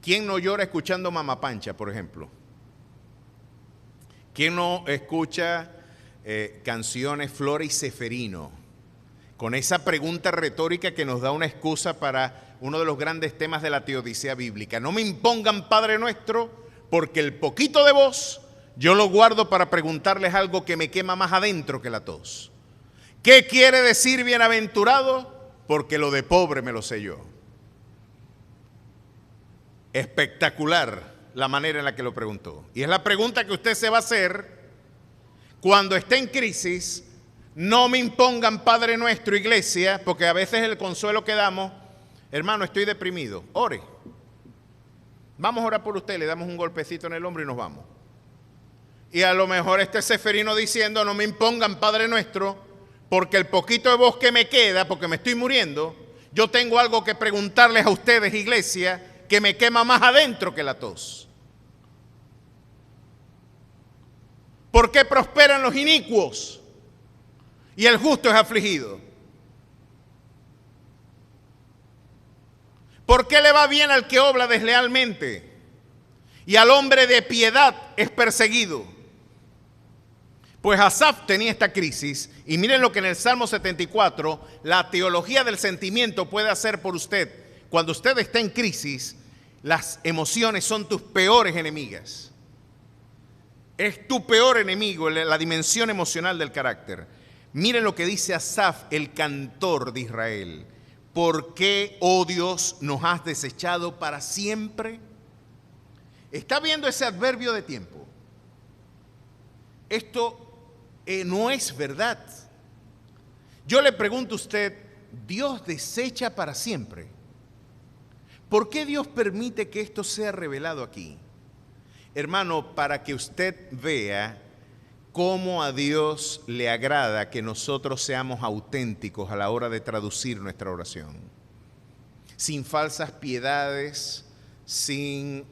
¿Quién no llora escuchando Mamá Pancha, por ejemplo? ¿Quién no escucha canciones Flora y Ceferino? Con esa pregunta retórica que nos da una excusa para uno de los grandes temas de la teodicea bíblica. No me impongan Padre Nuestro, porque el poquito de voz yo lo guardo para preguntarles algo que me quema más adentro que la tos. ¿Qué quiere decir bienaventurado? Porque lo de pobre me lo sé yo. Espectacular la manera en la que lo preguntó. Y es la pregunta que usted se va a hacer cuando esté en crisis. No me impongan Padre Nuestro, iglesia, porque a veces el consuelo que damos, hermano, estoy deprimido, ore. Vamos a orar por usted, le damos un golpecito en el hombro y nos vamos. Y a lo mejor este ceferino diciendo, no me impongan Padre Nuestro, porque el poquito de voz que me queda, porque me estoy muriendo, yo tengo algo que preguntarles a ustedes, iglesia, que me quema más adentro que la tos. ¿Por qué prosperan los inicuos y el justo es afligido? ¿Por qué le va bien al que obra deslealmente y al hombre de piedad es perseguido? Pues Asaf tenía esta crisis, y miren lo que en el Salmo 74 la teología del sentimiento puede hacer por usted. Cuando usted está en crisis, las emociones son tus peores enemigas. Es tu peor enemigo, la dimensión emocional del carácter. Miren lo que dice Asaf, el cantor de Israel. ¿Por qué, oh Dios, nos has desechado para siempre? ¿Está viendo ese adverbio de tiempo? Esto no es verdad. Yo le pregunto a usted, ¿Dios desecha para siempre? ¿Por qué Dios permite que esto sea revelado aquí? Hermano, para que usted vea cómo a Dios le agrada que nosotros seamos auténticos a la hora de traducir nuestra oración. Sin falsas piedades, sin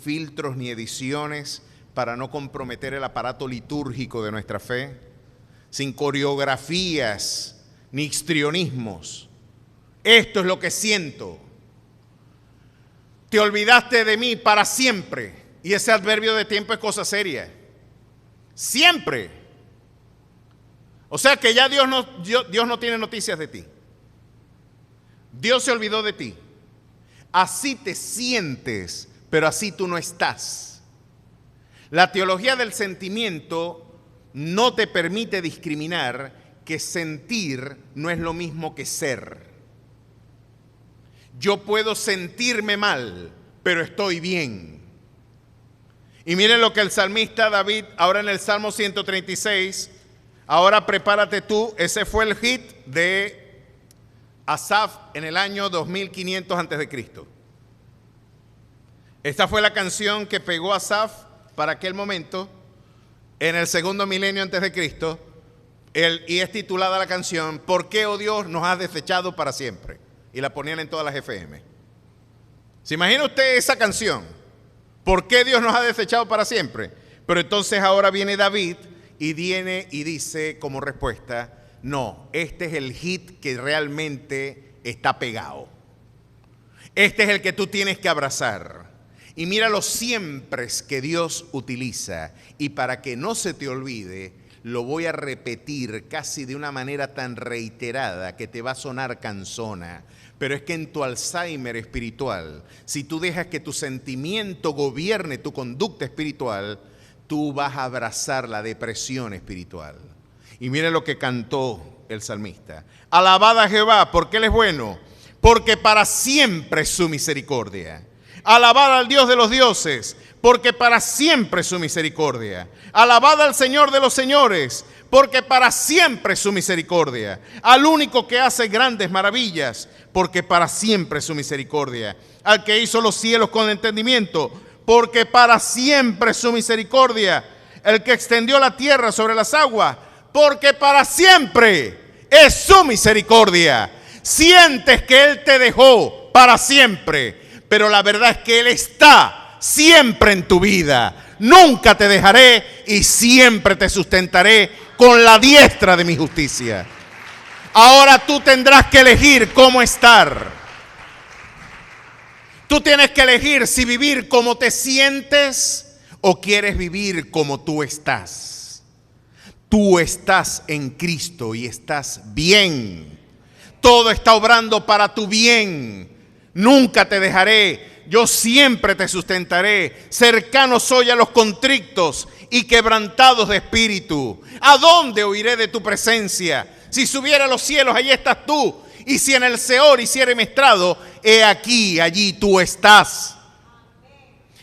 filtros ni ediciones para no comprometer el aparato litúrgico de nuestra fe, sin coreografías ni histrionismos. Esto es lo que siento. Te olvidaste de mí para siempre. Y ese adverbio de tiempo es cosa seria. Siempre. O sea que ya Dios no tiene noticias de ti. Dios se olvidó de ti. Así te sientes, pero así tú no estás. La teología del sentimiento no te permite discriminar que sentir no es lo mismo que ser. Yo puedo sentirme mal, pero estoy bien. Y miren lo que el salmista David, ahora en el Salmo 136, ahora prepárate tú, ese fue el hit de Asaf en el año 2500 a.C. Esta fue la canción que pegó Asaf para aquel momento, en el segundo milenio antes de Cristo, y es titulada la canción, ¿por qué, oh Dios, nos has desechado para siempre? Y la ponían en todas las FM. ¿Se imagina usted esa canción? ¿Por qué Dios nos ha desechado para siempre? Pero entonces ahora viene David y viene y dice como respuesta, no, este es el hit que realmente está pegado. Este es el que tú tienes que abrazar. Y mira los siempres que Dios utiliza. Y para que no se te olvide, lo voy a repetir casi de una manera tan reiterada que te va a sonar cansona. Pero es que en tu Alzheimer espiritual, si tú dejas que tu sentimiento gobierne tu conducta espiritual, tú vas a abrazar la depresión espiritual. Y mire lo que cantó el salmista. Alabad a Jehová, porque Él es bueno, porque para siempre es su misericordia. Alabad al Dios de los dioses, porque para siempre es su misericordia. Alabad al Señor de los señores, porque para siempre es su misericordia. Al único que hace grandes maravillas, porque para siempre es su misericordia. Al que hizo los cielos con entendimiento, porque para siempre es su misericordia. El que extendió la tierra sobre las aguas, porque para siempre es su misericordia. Sientes que Él te dejó para siempre, pero la verdad es que Él está siempre en tu vida. Nunca te dejaré y siempre te sustentaré con la diestra de mi justicia. Ahora tú tendrás que elegir cómo estar. Tú tienes que elegir si vivir como te sientes o quieres vivir como tú estás. Tú estás en Cristo y estás bien. Todo está obrando para tu bien. Nunca te dejaré. Yo siempre te sustentaré. Cercano soy a los contritos y quebrantados de espíritu. ¿A dónde huiré de tu presencia? Si subiera a los cielos, allí estás tú. Y si en el Seol hiciere mi estrado, he aquí, allí tú estás.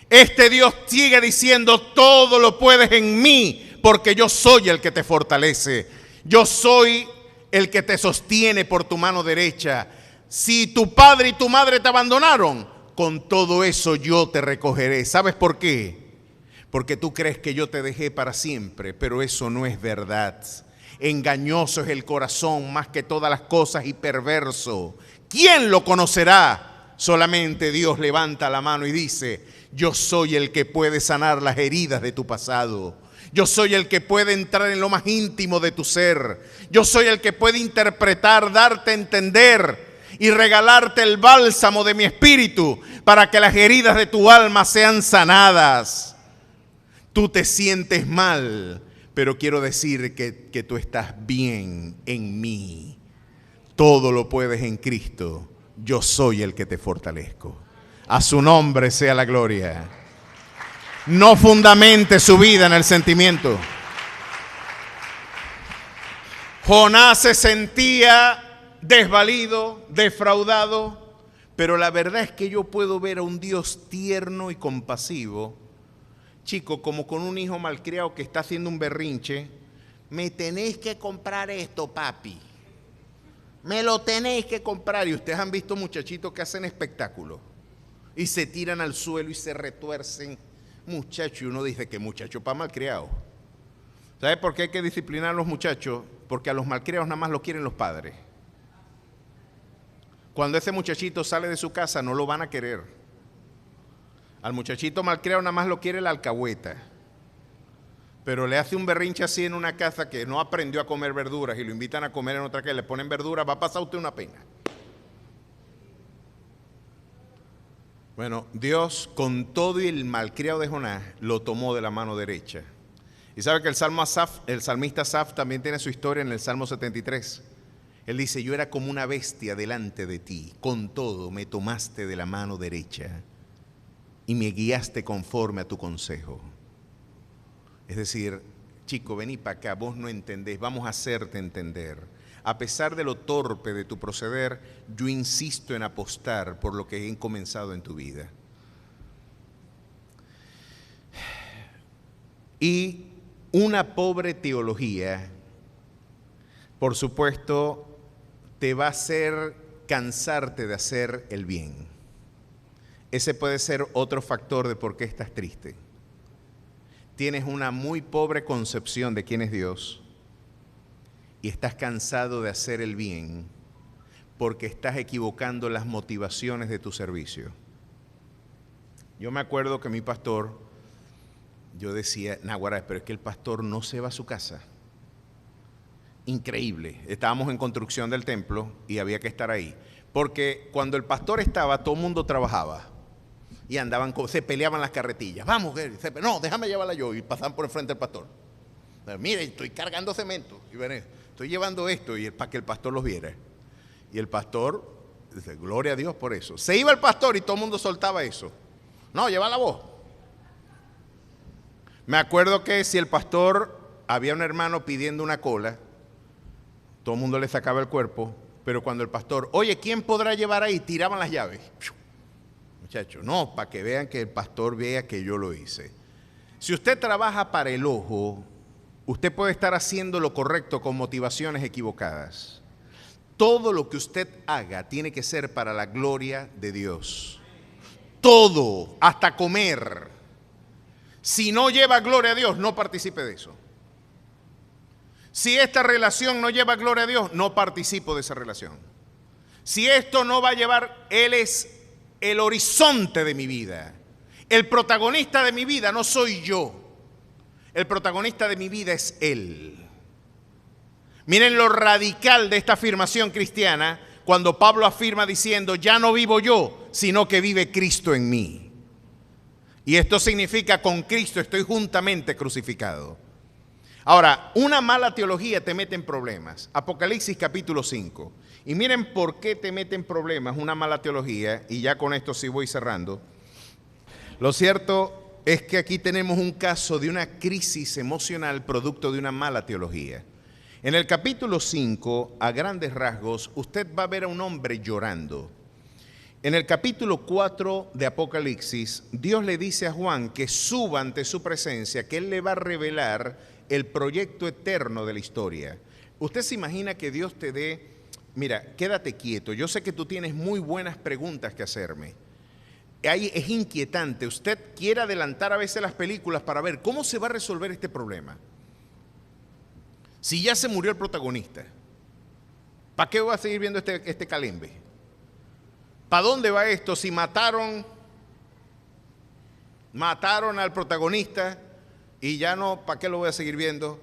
Este Dios sigue diciendo, todo lo puedes en mí, porque yo soy el que te fortalece. Yo soy el que te sostiene por tu mano derecha. Si tu padre y tu madre te abandonaron, con todo eso yo te recogeré. ¿Sabes por qué? Porque tú crees que yo te dejé para siempre, pero eso no es verdad. Engañoso es el corazón más que todas las cosas y perverso. ¿Quién lo conocerá? Solamente Dios levanta la mano y dice, yo soy el que puede sanar las heridas de tu pasado. Yo soy el que puede entrar en lo más íntimo de tu ser. Yo soy el que puede interpretar, darte a entender y regalarte el bálsamo de mi espíritu para que las heridas de tu alma sean sanadas. Tú te sientes mal, pero quiero decir que tú estás bien en mí. Todo lo puedes en Cristo. Yo soy el que te fortalezco. A su nombre sea la gloria. No fundamente su vida en el sentimiento. Jonás se sentía desvalido, defraudado, pero la verdad es que yo puedo ver a un Dios tierno y compasivo, chico, como con un hijo malcriado que está haciendo un berrinche. Me tenéis que comprar esto, papi. Me lo tenéis que comprar. Y ustedes han visto muchachitos que hacen espectáculo y se tiran al suelo y se retuercen. Muchacho, y uno dice que muchacho para malcriado. ¿Sabe por qué hay que disciplinar a los muchachos? Porque a los malcriados nada más lo quieren los padres. Cuando ese muchachito sale de su casa no lo van a querer. Al muchachito malcriado nada más lo quiere la alcahueta. Pero le hace un berrinche así en una casa que no aprendió a comer verduras y lo invitan a comer en otra que le ponen verduras, va a pasar usted una pena. Bueno, Dios con todo y el malcriado de Jonás lo tomó de la mano derecha. Y sabe que el salmista Asaf también tiene su historia en el Salmo 73. Él dice, yo era como una bestia delante de ti, con todo me tomaste de la mano derecha y me guiaste conforme a tu consejo. Es decir, chico, vení para acá, vos no entendés, vamos a hacerte entender. A pesar de lo torpe de tu proceder, yo insisto en apostar por lo que he comenzado en tu vida. Y una pobre teología, por supuesto, te va a hacer cansarte de hacer el bien. Ese puede ser otro factor de por qué estás triste. Tienes una muy pobre concepción de quién es Dios y estás cansado de hacer el bien porque estás equivocando las motivaciones de tu servicio. Yo me acuerdo que mi pastor, yo decía, naguará, pero es que el pastor no se va a su casa. Increíble. Estábamos en construcción del templo y había que estar ahí. Porque cuando el pastor estaba, todo el mundo trabajaba. Y andaban, se peleaban las carretillas. Vamos, no, déjame llevarla yo. Y pasaban por el frente del pastor. Mire, estoy cargando cemento. Y ven, estoy llevando esto y para que el pastor los viera. Y el pastor, dice, gloria a Dios por eso. Se iba el pastor y todo el mundo soltaba eso. No, llévala vos. Me acuerdo que si el pastor, había un hermano pidiendo una cola, todo el mundo le sacaba el cuerpo, pero cuando el pastor, oye, ¿quién podrá llevar ahí? Tiraban las llaves. Muchachos, no, para que vean que el pastor vea que yo lo hice. Si usted trabaja para el ojo, usted puede estar haciendo lo correcto con motivaciones equivocadas. Todo lo que usted haga tiene que ser para la gloria de Dios. Todo, hasta comer. Si no lleva gloria a Dios, no participe de eso. Si esta relación no lleva gloria a Dios, no participo de esa relación. Si esto no va a llevar, Él es el horizonte de mi vida. El protagonista de mi vida no soy yo. El protagonista de mi vida es Él. Miren lo radical de esta afirmación cristiana cuando Pablo afirma diciendo, ya no vivo yo, sino que vive Cristo en mí. Y esto significa, con Cristo estoy juntamente crucificado. Ahora, una mala teología te mete en problemas. Apocalipsis capítulo 5. Y miren por qué te mete en problemas una mala teología, y ya con esto sí voy cerrando. Lo cierto es que aquí tenemos un caso de una crisis emocional producto de una mala teología. En el capítulo 5, a grandes rasgos, usted va a ver a un hombre llorando. En el capítulo 4 de Apocalipsis, Dios le dice a Juan que suba ante su presencia, que Él le va a revelar el proyecto eterno de la historia. Usted se imagina que Dios te dé, mira, quédate quieto, yo sé que tú tienes muy buenas preguntas que hacerme. Ahí es inquietante, usted quiere adelantar a veces las películas para ver cómo se va a resolver este problema. Si ya se murió el protagonista, ¿para qué voy a seguir viendo este calembe? ¿Para dónde va esto? Si mataron al protagonista Y ya no, ¿para qué lo voy a seguir viendo?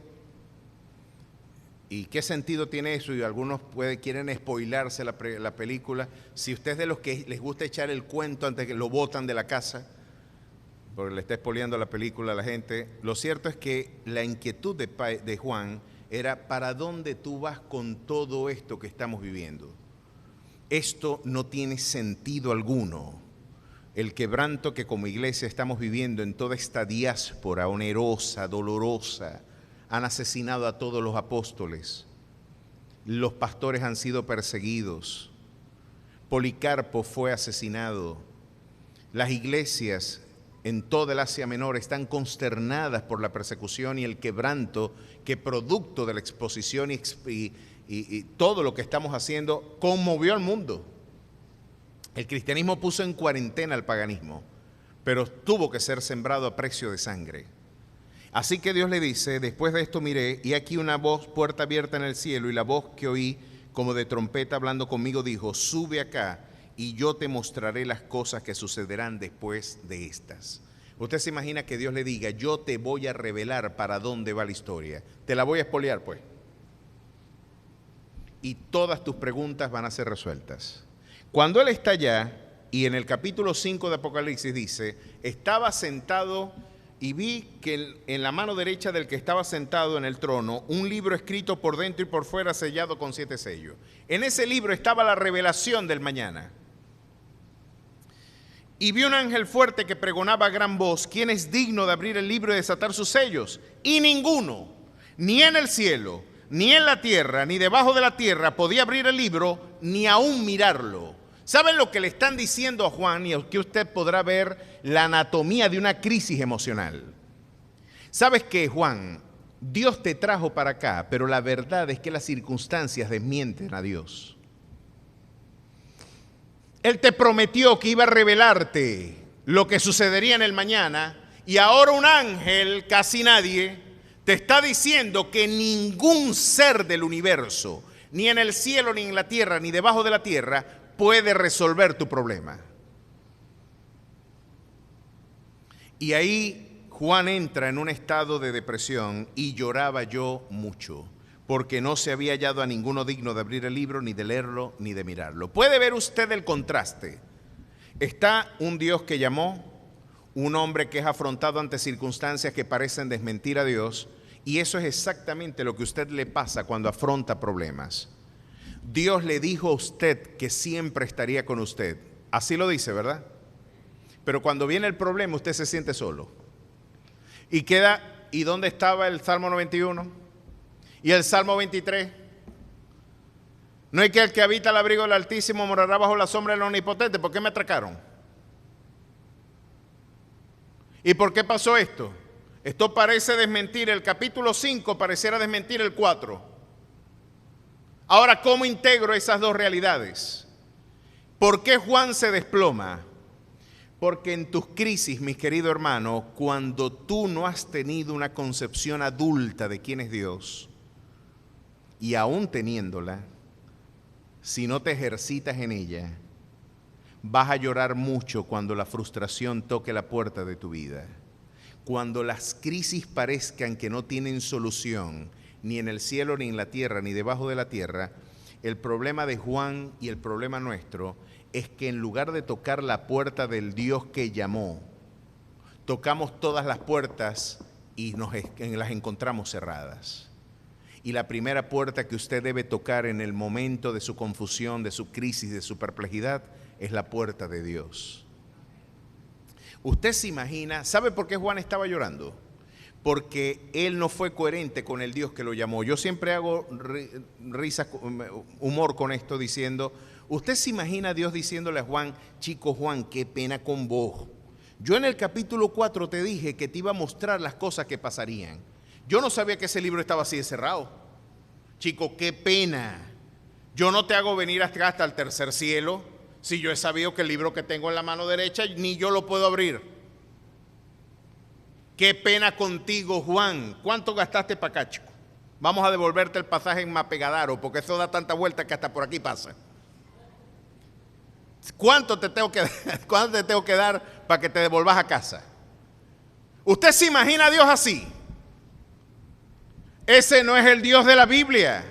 ¿Y qué sentido tiene eso? Y algunos quieren spoilarse la película. Si usted es de los que les gusta echar el cuento antes que lo botan de la casa, porque le está spoileando la película a la gente, lo cierto es que la inquietud de Juan era: ¿para dónde tú vas con todo esto que estamos viviendo? Esto no tiene sentido alguno. El quebranto que como iglesia estamos viviendo en toda esta diáspora onerosa, dolorosa. Han asesinado a todos los apóstoles. Los pastores han sido perseguidos. Policarpo fue asesinado. Las iglesias en toda el Asia Menor están consternadas por la persecución y el quebranto que, producto de la exposición y todo lo que estamos haciendo, conmovió al mundo. El cristianismo puso en cuarentena al paganismo, pero tuvo que ser sembrado a precio de sangre. Así que Dios le dice: después de esto miré, y aquí una voz, puerta abierta en el cielo, y la voz que oí como de trompeta hablando conmigo dijo: sube acá y yo te mostraré las cosas que sucederán después de estas. Usted se imagina que Dios le diga: yo te voy a revelar para dónde va la historia. Te la voy a espolear, pues. Y todas tus preguntas van a ser resueltas. Cuando Él está allá, y en el capítulo 5 de Apocalipsis dice: estaba sentado y vi que en la mano derecha del que estaba sentado en el trono, un libro escrito por dentro y por fuera, sellado con 7 sellos. En ese libro estaba la revelación del mañana. Y vi un ángel fuerte que pregonaba a gran voz: ¿quién es digno de abrir el libro y desatar sus sellos? Y ninguno, ni en el cielo, ni en la tierra, ni debajo de la tierra, podía abrir el libro, ni aún mirarlo. ¿Saben lo que le están diciendo a Juan? Y aquí usted podrá ver la anatomía de una crisis emocional. ¿Sabes qué, Juan? Dios te trajo para acá, pero la verdad es que las circunstancias desmienten a Dios. Él te prometió que iba a revelarte lo que sucedería en el mañana, y ahora un ángel, casi nadie, te está diciendo que ningún ser del universo, ni en el cielo, ni en la tierra, ni debajo de la tierra, puede resolver tu problema. Y ahí Juan entra en un estado de depresión: y lloraba yo mucho, porque no se había hallado a ninguno digno de abrir el libro, ni de leerlo, ni de mirarlo. ¿Puede ver usted el contraste? Está un Dios que llamó, un hombre que es afrontado ante circunstancias que parecen desmentir a Dios, y eso es exactamente lo que a usted le pasa cuando afronta problemas. Dios le dijo a usted que siempre estaría con usted. Así lo dice, ¿verdad? Pero cuando viene el problema, usted se siente solo. ¿Y dónde estaba el Salmo 91? ¿Y el Salmo 23? ¿No es que el que habita al abrigo del Altísimo morará bajo la sombra del Omnipotente? ¿Por qué me atracaron? ¿Y por qué pasó esto? Esto parece desmentir, el capítulo 5 pareciera desmentir el 4. Ahora, ¿cómo integro esas dos realidades? ¿Por qué Juan se desploma? Porque en tus crisis, mi querido hermano, cuando tú no has tenido una concepción adulta de quién es Dios, y aún teniéndola, si no te ejercitas en ella, vas a llorar mucho cuando la frustración toque la puerta de tu vida. Cuando las crisis parezcan que no tienen solución, ni en el cielo, ni en la tierra, ni debajo de la tierra, el problema de Juan y el problema nuestro es que en lugar de tocar la puerta del Dios que llamó, tocamos todas las puertas y las encontramos cerradas. Y la primera puerta que usted debe tocar en el momento de su confusión, de su crisis, de su perplejidad, es la puerta de Dios. Usted se imagina, ¿sabe por qué Juan estaba llorando? Porque él no fue coherente con el Dios que lo llamó. Yo siempre hago humor con esto diciendo: usted se imagina a Dios diciéndole a Juan: chico Juan, qué pena con vos. Yo en el capítulo 4 te dije que te iba a mostrar las cosas que pasarían. Yo no sabía que ese libro estaba así de cerrado. Chico, qué pena. Yo no te hago venir hasta el tercer cielo si yo he sabido que el libro que tengo en la mano derecha ni yo lo puedo abrir. Qué pena contigo, Juan. ¿Cuánto gastaste para acá, chico? Vamos a devolverte el pasaje en Mapegadaro, porque eso da tanta vuelta que hasta por aquí pasa. ¿Cuánto te tengo que dar para que te devolvas a casa? ¿Usted se imagina a Dios así? Ese no es el Dios de la Biblia.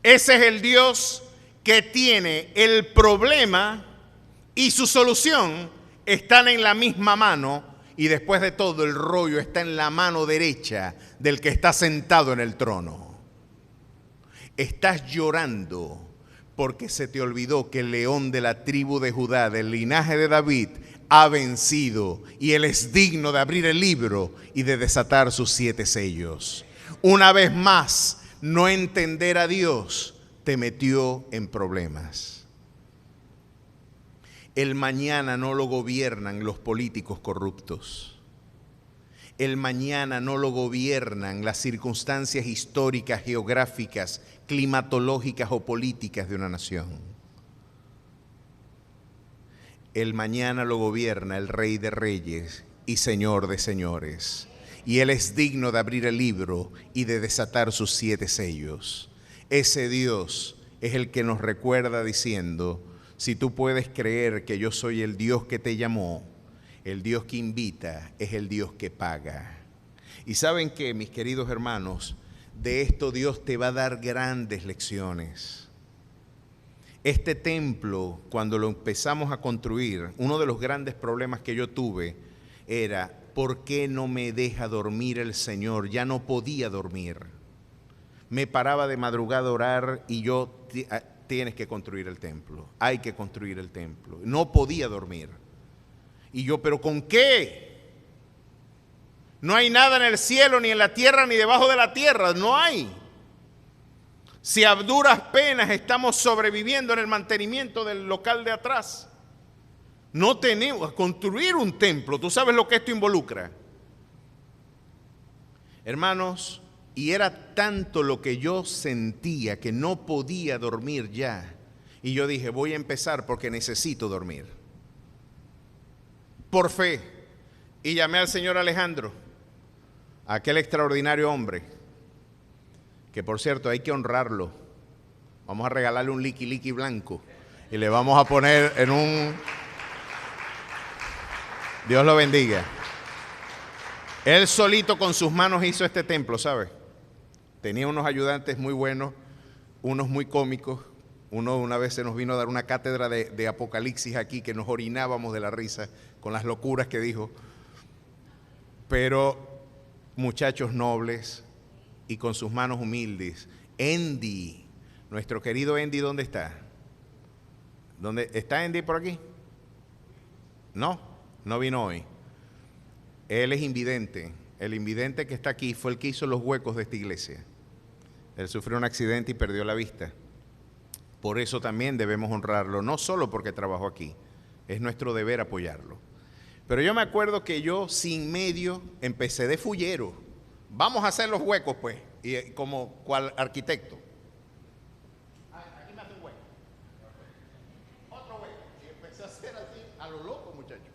Ese es el Dios que tiene el problema y su solución están en la misma mano, y después de todo el rollo está en la mano derecha del que está sentado en el trono. Estás llorando porque se te olvidó que el león de la tribu de Judá, del linaje de David, ha vencido y él es digno de abrir el libro y de desatar sus 7 sellos. Una vez más, no entender a Dios te metió en problemas. El mañana no lo gobiernan los políticos corruptos. El mañana no lo gobiernan las circunstancias históricas, geográficas, climatológicas o políticas de una nación. El mañana lo gobierna el Rey de Reyes y Señor de Señores. Y Él es digno de abrir el libro y de desatar sus 7 sellos. Ese Dios es el que nos recuerda diciendo: si tú puedes creer que yo soy el Dios que te llamó, el Dios que invita es el Dios que paga. Y ¿saben qué, mis queridos hermanos? De esto Dios te va a dar grandes lecciones. Este templo, cuando lo empezamos a construir, uno de los grandes problemas que yo tuve era: ¿por qué no me deja dormir el Señor? Ya no podía dormir. Me paraba de madrugada a orar y tienes que construir el templo, hay que construir el templo. No podía dormir. Y yo, ¿pero con qué? No hay nada en el cielo, ni en la tierra, ni debajo de la tierra, no hay. Si a duras penas estamos sobreviviendo en el mantenimiento del local de atrás, no tenemos que construir un templo. ¿Tú sabes lo que esto involucra? Hermanos, y era tanto lo que yo sentía que no podía dormir ya. Y yo dije, voy a empezar porque necesito dormir. Por fe. Y llamé al señor Alejandro, aquel extraordinario hombre, que por cierto hay que honrarlo. Vamos a regalarle un liqui liqui blanco y le vamos a poner en un... Dios lo bendiga. Él solito con sus manos hizo este templo, ¿sabe? Tenía unos ayudantes muy buenos, unos muy cómicos. Uno una vez se nos vino a dar una cátedra de Apocalipsis aquí, que nos orinábamos de la risa con las locuras que dijo. Pero muchachos nobles y con sus manos humildes. Andy, nuestro querido Andy, ¿dónde está? ¿Dónde está Andy por aquí? No vino hoy. Él es invidente. El invidente que está aquí fue el que hizo los huecos de esta iglesia. Él sufrió un accidente y perdió la vista. Por eso también debemos honrarlo, no solo porque trabajó aquí, es nuestro deber apoyarlo. Pero yo me acuerdo que yo sin medio empecé de fullero. Vamos a hacer los huecos pues, y como cual arquitecto. Aquí me hace un hueco. Otro hueco. Y empecé a hacer así a lo loco, muchachos.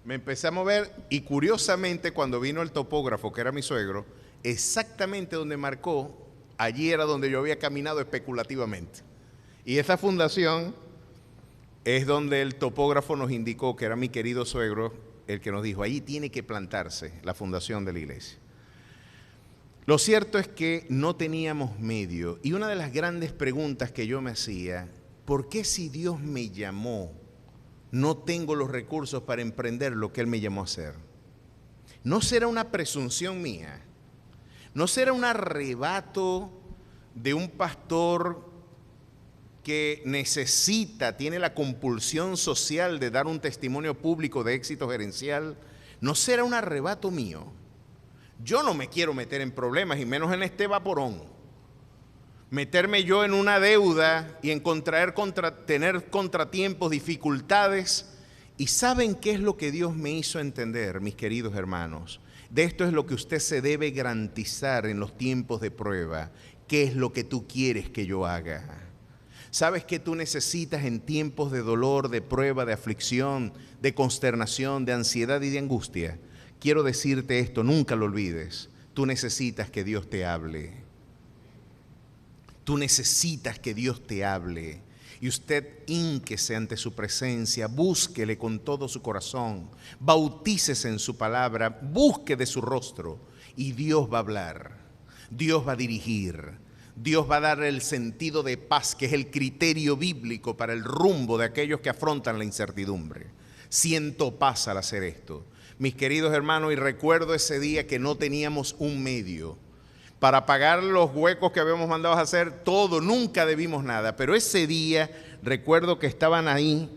Me empecé a mover y curiosamente cuando vino el topógrafo, que era mi suegro, exactamente donde marcó, allí era donde yo había caminado especulativamente. Y esa fundación es donde el topógrafo nos indicó, que era mi querido suegro, el que nos dijo, ahí tiene que plantarse la fundación de la iglesia. Lo cierto es que no teníamos medio. Y una de las grandes preguntas que yo me hacía, ¿por qué si Dios me llamó, no tengo los recursos para emprender lo que Él me llamó a hacer? ¿No será una presunción mía? ¿No será un arrebato de un pastor que tiene la compulsión social de dar un testimonio público de éxito gerencial? ¿No será un arrebato mío? Yo no me quiero meter en problemas, y menos en este vaporón. Meterme yo en una deuda y tener contratiempos, dificultades. ¿Y saben qué es lo que Dios me hizo entender, mis queridos hermanos? De esto es lo que usted se debe garantizar en los tiempos de prueba. ¿Qué es lo que tú quieres que yo haga? ¿Sabes qué tú necesitas en tiempos de dolor, de prueba, de aflicción, de consternación, de ansiedad y de angustia? Quiero decirte esto, nunca lo olvides. Tú necesitas que Dios te hable. Tú necesitas que Dios te hable. y usted hínquese ante su presencia, búsquele con todo su corazón, bautícese en su palabra, busque de su rostro y Dios va a hablar, Dios va a dirigir, Dios va a dar el sentido de paz, que es el criterio bíblico para el rumbo de aquellos que afrontan la incertidumbre. Siento paz al hacer esto. Mis queridos hermanos, y recuerdo ese día que no teníamos un medio para pagar los huecos que habíamos mandado a hacer, todo, nunca debimos nada. Pero ese día recuerdo que estaban ahí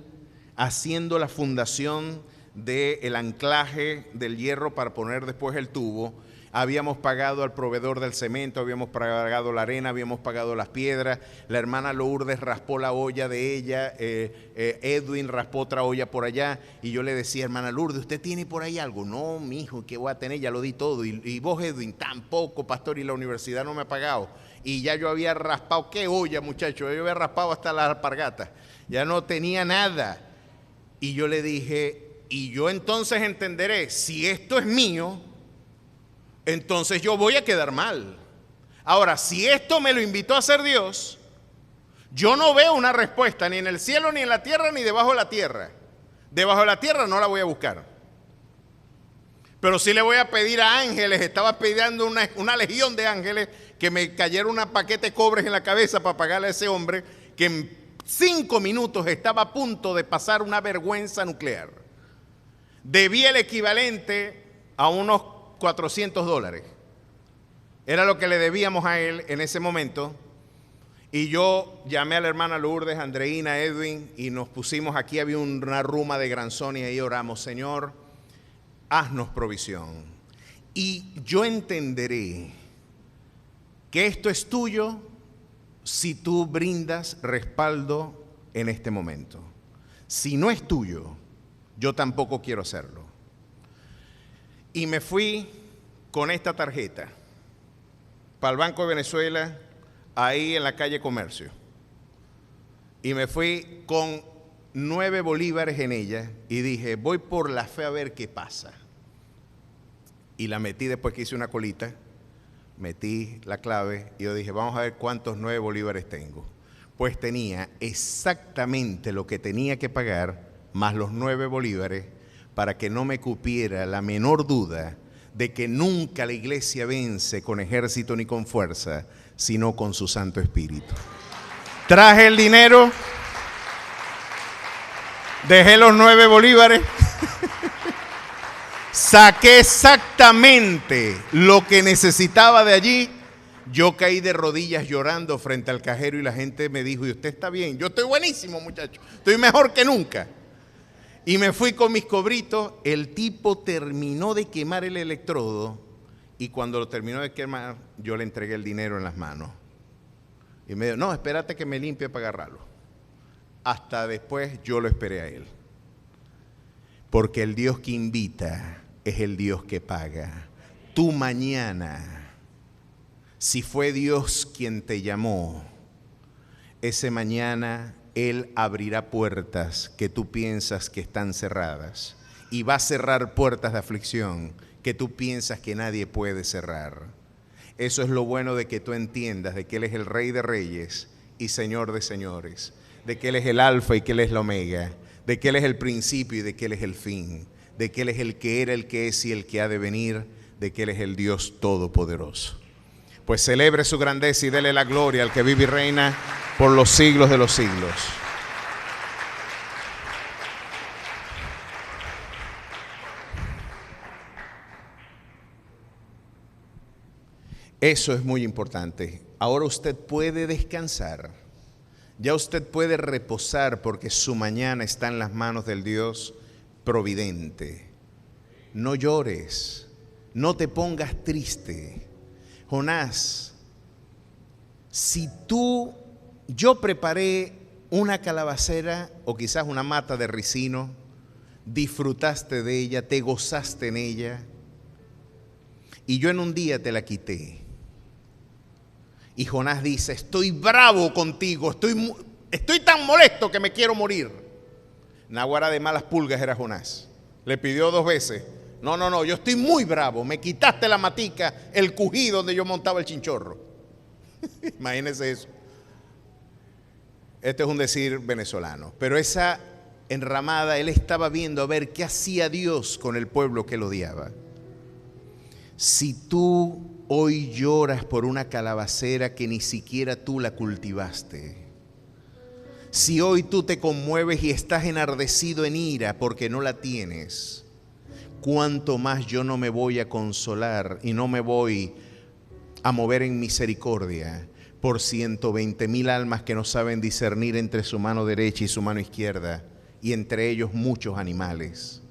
haciendo la fundación del anclaje del hierro para poner después el tubo. Habíamos pagado al proveedor del cemento, habíamos pagado la arena, habíamos pagado las piedras. La hermana Lourdes raspó la olla de ella, Edwin raspó otra olla por allá. Y yo le decía, hermana Lourdes, ¿usted tiene por ahí algo? No, mijo, ¿qué voy a tener? Ya lo di todo. Y vos, Edwin, tampoco, pastor, y la universidad no me ha pagado. Y ya yo había raspado, ¿qué olla, muchacho? Yo había raspado hasta las alpargatas. Ya no tenía nada. Y yo le dije, y yo entonces entenderé, si esto es mío, entonces yo voy a quedar mal. Ahora, si esto me lo invitó a hacer Dios, yo no veo una respuesta ni en el cielo, ni en la tierra, ni debajo de la tierra. Debajo de la tierra no la voy a buscar. Pero sí le voy a pedir a ángeles, estaba pidiendo una legión de ángeles, que me cayera una paquete de cobres en la cabeza para pagarle a ese hombre que en 5 minutos estaba a punto de pasar una vergüenza nuclear. Debía el equivalente a unos $400. Era lo que le debíamos a él en ese momento. Y yo llamé a la hermana Lourdes, Andreina, Edwin, y nos pusimos aquí, había una ruma de Granzón y ahí oramos, Señor, haznos provisión. Y yo entenderé que esto es tuyo si tú brindas respaldo en este momento. Si no es tuyo, yo tampoco quiero hacerlo. Y me fui con esta tarjeta para el Banco de Venezuela, ahí en la calle Comercio. Y me fui con 9 bolívares en ella y dije, voy por la fe a ver qué pasa. Y la metí después que hice una colita, metí la clave y yo dije, vamos a ver cuántos 9 bolívares tengo. Pues tenía exactamente lo que tenía que pagar, más los 9 bolívares, para que no me cupiera la menor duda de que nunca la iglesia vence con ejército ni con fuerza, sino con su Santo Espíritu. Traje el dinero, dejé los 9 bolívares, saqué exactamente lo que necesitaba de allí. Yo caí de rodillas llorando frente al cajero y la gente me dijo, ¿y usted está bien? Yo estoy buenísimo, muchacho, estoy mejor que nunca. Y me fui con mis cobritos, el tipo terminó de quemar el electrodo y cuando lo terminó de quemar, yo le entregué el dinero en las manos. Y me dijo, no, espérate que me limpie para agarrarlo. Hasta después yo lo esperé a él. Porque el Dios que invita es el Dios que paga. Tú mañana, si fue Dios quien te llamó, ese mañana Él abrirá puertas que tú piensas que están cerradas y va a cerrar puertas de aflicción que tú piensas que nadie puede cerrar. Eso es lo bueno de que tú entiendas de que Él es el Rey de Reyes y Señor de Señores, de que Él es el Alfa y que Él es la Omega, de que Él es el principio y de que Él es el fin, de que Él es el que era, el que es y el que ha de venir, de que Él es el Dios Todopoderoso. Pues celebre su grandeza y dele la gloria al que vive y reina por los siglos de los siglos. Eso es muy importante. Ahora usted puede descansar. Ya usted puede reposar porque su mañana está en las manos del Dios providente. No llores, no te pongas triste. Jonás, yo preparé una calabacera o quizás una mata de ricino, disfrutaste de ella, te gozaste en ella, y yo en un día te la quité. Y Jonás dice, estoy bravo contigo, estoy tan molesto que me quiero morir. Naguará de malas pulgas era Jonás. Le pidió 2 veces. No, yo estoy muy bravo. Me quitaste la matica, el cují donde yo montaba el chinchorro. Imagínense eso. Este es un decir venezolano, pero esa enramada, él estaba viendo a ver qué hacía Dios con el pueblo que lo odiaba. Si tú hoy lloras por una calabacera que ni siquiera tú la cultivaste, si hoy tú te conmueves y estás enardecido en ira porque no la tienes, ¿cuánto más yo no me voy a consolar y no me voy a mover en misericordia por 120,000 almas que no saben discernir entre su mano derecha y su mano izquierda, y entre ellos muchos animales?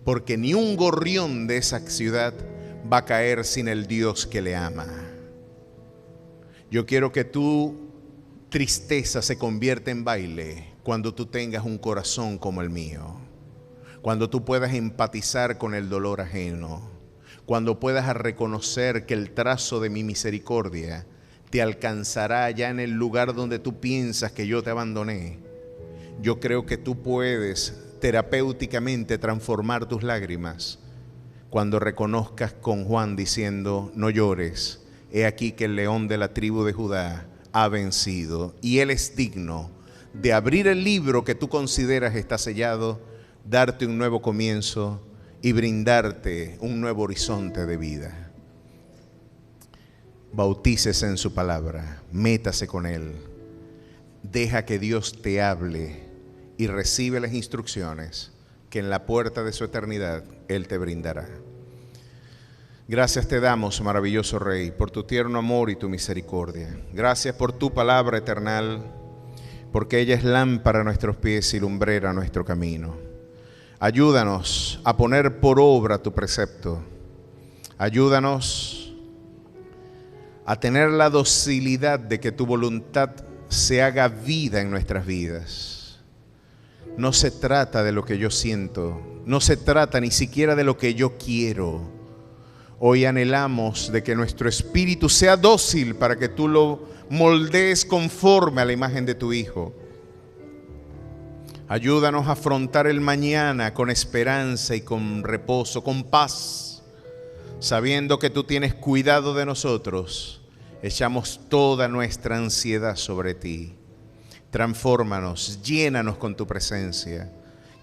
Porque ni un gorrión de esa ciudad va a caer sin el Dios que le ama. Yo quiero que tu tristeza se convierta en baile cuando tú tengas un corazón como el mío, cuando tú puedas empatizar con el dolor ajeno, cuando puedas reconocer que el trazo de mi misericordia te alcanzará allá en el lugar donde tú piensas que yo te abandoné. Yo creo que tú puedes terapéuticamente transformar tus lágrimas cuando reconozcas con Juan diciendo: no llores, he aquí que el león de la tribu de Judá ha vencido, y él es digno de abrir el libro que tú consideras está sellado, darte un nuevo comienzo y brindarte un nuevo horizonte de vida. Bautícese en su palabra, métase con él, deja que Dios te hable y recibe las instrucciones que en la puerta de su eternidad él te brindará. Gracias te damos, maravilloso Rey, por tu tierno amor y tu misericordia. Gracias por tu palabra eternal, porque ella es lámpara a nuestros pies y lumbrera a nuestro camino. Ayúdanos a poner por obra tu precepto. Ayúdanos a tener la docilidad de que tu voluntad se haga vida en nuestras vidas. No se trata de lo que yo siento, no se trata ni siquiera de lo que yo quiero. Hoy anhelamos de que nuestro espíritu sea dócil para que tú lo moldees conforme a la imagen de tu Hijo. Ayúdanos a afrontar el mañana con esperanza y con reposo, con paz, sabiendo que tú tienes cuidado de nosotros. Echamos toda nuestra ansiedad sobre ti. Transfórmanos, llénanos con tu presencia.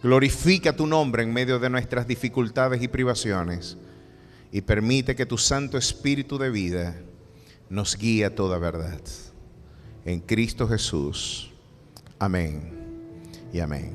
Glorifica tu nombre en medio de nuestras dificultades y privaciones, y permite que tu Santo Espíritu de vida nos guíe a toda verdad. En Cristo Jesús. Amén y amén.